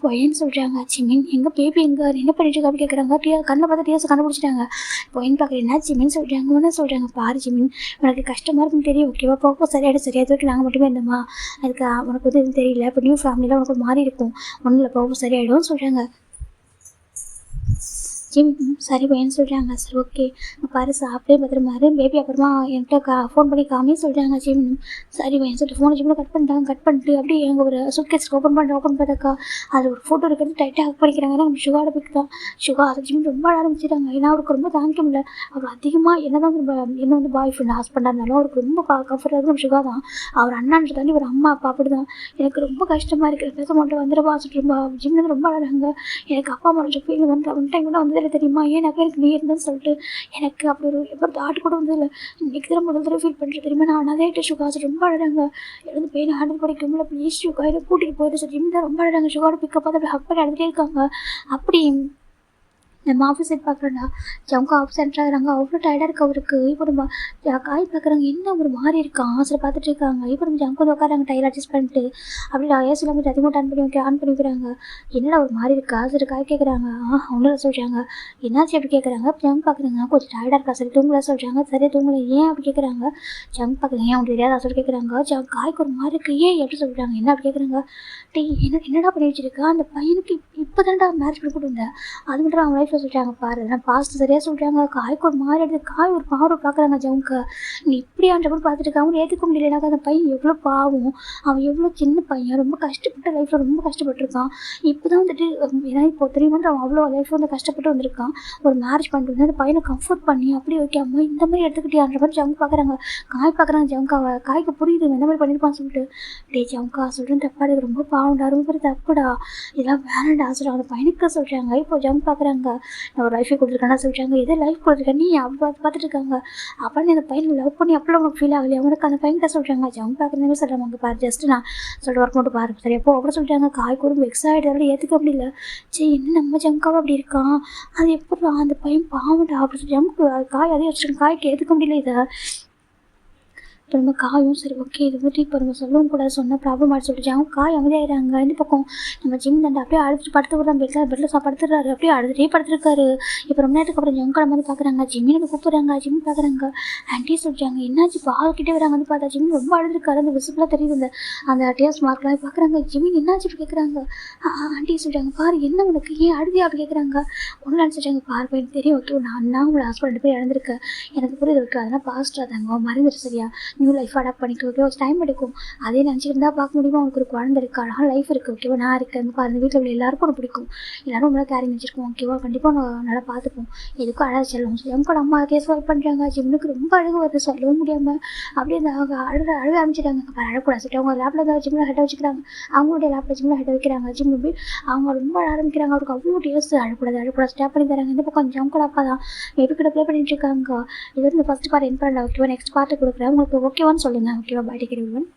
ஒயன்னு சொல்கிறாங்க. ஜிமின் எங்கள் பேபி எங்கே என்ன பண்ணிட்டு இருக்கா அப்படி கேட்குறாங்க. கண்ணில் பார்த்து டிஎஸ் கண்டுபிடிச்சிட்டாங்க. ஒயன் பார்க்குறேன் என்ன ஜிமின்னு சொல்கிறாங்க. ஒன்று சொல்கிறாங்க பாரு ஜிமின் உனக்கு கஷ்டமாக இருக்குன்னு தெரியும் ஓகேவா, போக சரியாயிடும் சரியா இது வரைக்கும் நாங்கள் மட்டுமே இருந்தோமா, அதுக்கு உனக்கு வந்து எதுவும் தெரியல, இப்போ நியூ ஃபேமிலியில் உனக்கு ஒரு மாறி இருக்கும், ஒன்றும் இல்லை போக சரியாயிடும் சொல்கிறாங்க. ஜிம் சரி பையன்னு சொல்கிறாங்க. சரி ஓகே பாரு சாப்பிட்டே பத்திரமாரு பேபி அப்புறமா என்கிட்ட ஃபோன் பண்ணி காமின்னு சொல்கிறாங்க. ஜிம் சரி பையன் சொல்லிட்டு ஃபோனை ஜிம்மில் கட் பண்ணிட்டு அப்படியே எங்கள் ஒரு சூட்கேஸ் ஓப்பன் பார்த்தாக்கா அது ஒரு ஃபோட்டோ இருக்கிறது டைட்டாக ஹக் பண்ணிக்கிறாங்க. ஏன்னா நம்ம சுகாட பிக் தான். சுகா அதை ஜிம் ரொம்ப ஆரம்பிச்சிட்டாங்க. ஏன்னா அவருக்கு ரொம்ப தாங்கிக்க முடியல. அவர் அதிகமாக என்ன தான் என்ன வந்து பாய் ஃப்ரெண்ட் ஹஸ்பண்டாக இருந்தாலும் அவருக்கு ரொம்ப கம்ஃபர்டாக இருக்கும் நம்ம சுகா தான். அவர் அண்ணான்ற தாண்டி ஒரு அம்மா அப்பா அப்படி தான். எனக்கு ரொம்ப கஷ்டமாக இருக்குது பேச மாட்டேன் வந்துடுவா சொல்லிட்டு ஜிம் வந்து ரொம்ப அழகாங்க. எனக்கு அப்பா அம்மா ஃபீல் வந்து டைம் கூட வந்து தெரியுமா ஏன்னாக்கா எனக்கு நீ இருந்தேன்னு சொல்லிட்டு எனக்கு அப்படி ஒரு எப்போ தாட் கூட வந்து இல்லை. இன்றைக்கி தான் முதல் தடவை ஃபீல் பண்ணுறது தெரியுமா. நான் அதே சுகா ரொம்ப அழகாங்க. எழுந்து போய் ஹேண்டில் பண்ணிக்க முடியல ப்ளீஸ் சுகா இதை கூட்டிகிட்டு போயிட்டு சொல்லி தான் ரொம்ப அழகாங்க. சுகாவோட பிக்கப் பார்த்து அப்படி ஹக் பண்ணி அழுதுகிட்டே இருக்காங்க. அப்படி நம்ம ஆஃபீஸ் சைட் பார்க்குறோன்னா ஜம்கா ஆப்சென்ட் ஆகுறாங்க. அவ்வளோ டயர்டாக இருக்குது அவருக்கு. இப்போ நம்ம காய் பார்க்குறாங்க. என்ன ஒரு மாதிரி இருக்கான் ஆசிரியர் பார்த்துட்டு இருக்காங்க. இப்போ நம்ம ஜம்கா உட்காராங்க டைல் அட்ஜஸ்ட் பண்ணிட்டு அப்படி ஏசி எல்லாம் அதிகமாக ஆன் பண்ணி வைக்கிறாங்க. என்னடா ஒரு மாதிரி இருக்கா ஆசிரியர் காய் கேட்குறாங்க. ஒன்றும் சொல்கிறாங்க. என்னாச்சு அப்படி கேட்குறாங்க. ஜம் பார்க்குறாங்க கொஞ்சம் டயர்டாக இருக்கா சரி தூங்கல சொல்கிறாங்க. சரியா தூங்கலை ஏன் அப்படி கேட்குறாங்க. ஜம் பார்க்குறாங்க ஏன் உங்களுக்கு தெரியாத ஆசிரியர் கேட்குறாங்க. காய்க்கு ஒரு மாதிரி இருக்கு ஏன் எப்படி சொல்கிறாங்க. என்ன அப்படி கேட்குறாங்க. என்னடா பண்ணி வச்சிருக்கா அந்த பையனுக்கு இப்போ தான்டா மேரேஜ் பண்ணி போட்டு வந்தேன் அது மட்டும் அவங்க லைஃப் சொல்கிறாங்க. பாரு நான் பாஸ்ட் சரியாக சொல்கிறாங்க. காய்க்கு ஒரு மாதிரி எடுத்து காய் ஒரு பார்வை பார்க்குறாங்க. ஜவுக்கு நீ இப்படியான்ற கூட பார்த்துட்டு இருக்க அவங்க ஏற்றுக்க முடியல. எனக்கு அந்த பையன் எவ்வளோ பாவம், அவன் எவ்வளோ சின்ன பையன் ரொம்ப கஷ்டப்பட்ட லைஃப்பில் ரொம்ப கஷ்டப்பட்டுருக்கான். இப்போ தான் வந்துட்டு ஏன்னா இப்போ 3 months அவன் அவ்வளோ லைஃப்பில் வந்து கஷ்டப்பட்டு வந்திருக்கான். ஒரு மேரேஜ் பண்ணிட்டு வந்து அந்த பையனை கம்ஃபர்ட் பண்ணி அப்படி ஓகே அம்மா இந்த மாதிரி எடுத்துக்கிட்டியான்ற மாதிரி ஜவுக்கு பார்க்குறாங்க. காய் பார்க்குறாங்க. ஜவுக்காவை காய்க்கு புரியுது இந்த மாதிரி பண்ணியிருப்பான்னு சொல்லிட்டு டே ஜவுக்கா சொல்கிறேன் தப்பாடு ரொம்ப பாவம்டா ரொம்ப பேர் தப்புடா இதெல்லாம் வேணாண்டா சொல்கிறாங்க. அந்த பையனுக்கு சொல்கிறாங்க. இப்போ ஜவுக்கு பார்க்குறாங்க. நான் ஒரு லைஃபே கொடுத்துருக்கேன்னா சொல்லிட்டாங்க. எதை லைஃப் கொடுத்துருக்கேன் நீ அப்படி பார்த்துட்டு இருக்காங்க. அப்புறம் அந்த பையனை லவ் பண்ணி அப்படி உங்களுக்கு ஃபீல் ஆகலையா அவனுக்கு அந்த பையன்கிட்ட சொல்கிறாங்க. ஜங்க் பார்க்குறதுமே சொல்கிறாங்க அங்கே பாரு ஜஸ்ட் நான் சொல்லிட்டு ஒர்க் மட்டும் பாரு சரி எப்போ அப்படி சொல்லிட்டாங்க. காய் கூட வெக்ஸ் ஆகிட்டு ஏற்றுக்க முடியல. சரி என்ன நம்ம ஜங்காவை அப்படி இருக்கான் அது எப்படி அந்த பையன் பாவண்டா அப்படி சொல்லி ஜங்கு காய் அதே வச்சுருக்கேன் காய்க்கு ஏற்றுக்க முடியல இதை. இப்போ நம்ம காயும் சரி ஓகே இது வந்துட்டு இப்போ நம்ம சொல்லவும் கூட சொன்ன ப்ராப்ளம் ஆகிட்டு சொல்லிட்டு அவங்க காய் அமைதியாகிறாங்க. இந்த பக்கம் நம்ம ஜிம் தண்டை அப்படியே அழுதுட்டு படுத்து விடுறான். பெட்டில் படுத்துடுறாரு அப்படியே அழுதுகிட்டே படுத்துருக்காரு. இப்போ ரொம்ப நேரத்துக்கு அப்புறம் ஜங்கட மாதிரி பார்க்குறாங்க. ஜிம்மினோட கூப்பிட்றாங்க. ஜிம் பார்க்குறாங்க. ஆண்டி சொல்லிட்டாங்க என்னாச்சு பால்கிட்டே வராங்க வந்து பார்த்தா ஜிம் ரொம்ப அழுதுருக்காரு. அந்த விசிபிளாக தெரியுது அந்த டேஸ் மார்க்லாம் பார்க்குறாங்க. ஜிம்மின் என்னாச்சு கேட்குறாங்க. ஆண்டி சொல்லிட்டாங்க பாரு என்ன உனக்கு ஏன் அழுதியா அப்படி கேட்குறாங்க. ஒன்று நினச்சிட்டாங்க பாரு பையன் தெரியும் ஓகே நான் உங்களை ஹாஸ்பிட்டல் போய் இழந்திருக்கேன் எனக்கு புரியுது ஓகே அதெல்லாம் பாஸ்ட்டாக தாங்க மறந்துடு சரியா நியூ லைஃப் அடாப்ட் பண்ணிக்க ஓகே ஒரு டைம் எடுக்கும். அதே நினச்சிட்டு இருந்தால் பார்க்க முடியுமா அவனுக்கு ஒரு குழந்தை இருக்கு அழகாக லைஃப் இருக்குது ஓகேவா நான் இருக்கேன் பாருங்க வீட்டில் உள்ள எல்லாருக்கும் ஒன்று பிடிக்கும் எல்லாரும் உங்களை கேரிங் வச்சிருக்கோம் ஓகேவா கண்டிப்பாக நான் நல்லா பார்த்துப்போம் எதுக்கும் அழகாக செல்லும் எங்கூட அம்மா கேஸ் ஒர்க் பண்ணுறாங்க. ஜிம்னுக்கு ரொம்ப அழகு வருது சொல்லவும் முடியாமல் அப்படியே அந்த அவங்க அழக அமைச்சிட்டாங்க. அப்புறம் அழக்கூடாது சொல்லிட்டு அவங்க லேப்பில் தான் ஜிம்மில் ஹெட்டை வச்சுக்கிறாங்க. அவங்களுடைய லேப்பில் ஜிம்மில் ஹெட்டை வைக்கிறாங்க. ஜிம் போய் அவங்க ரொம்ப ஆரம்பிக்கிறாங்க. அவருக்கு அவ்வளோ டேஸ்ட் அழக்கூடாது ஸ்டாப் பண்ணி தராங்க. இந்த பக்கம் ஜம் கூட அப்பா தான் எப்படி கூட ப்ளே பண்ணிட்டு இருக்காங்க. இது வந்து ஃபர்ஸ்ட் பார்ட் என் பண்ணல ஓகேவா நெக்ஸ்ட் பார்ட்டு கொடுக்குறேன் உங்களுக்கு ஓகேவான்னு சொல்லுங்கள் ஓகேவா பாய் டேக் கேர் எவ்ரிவன்.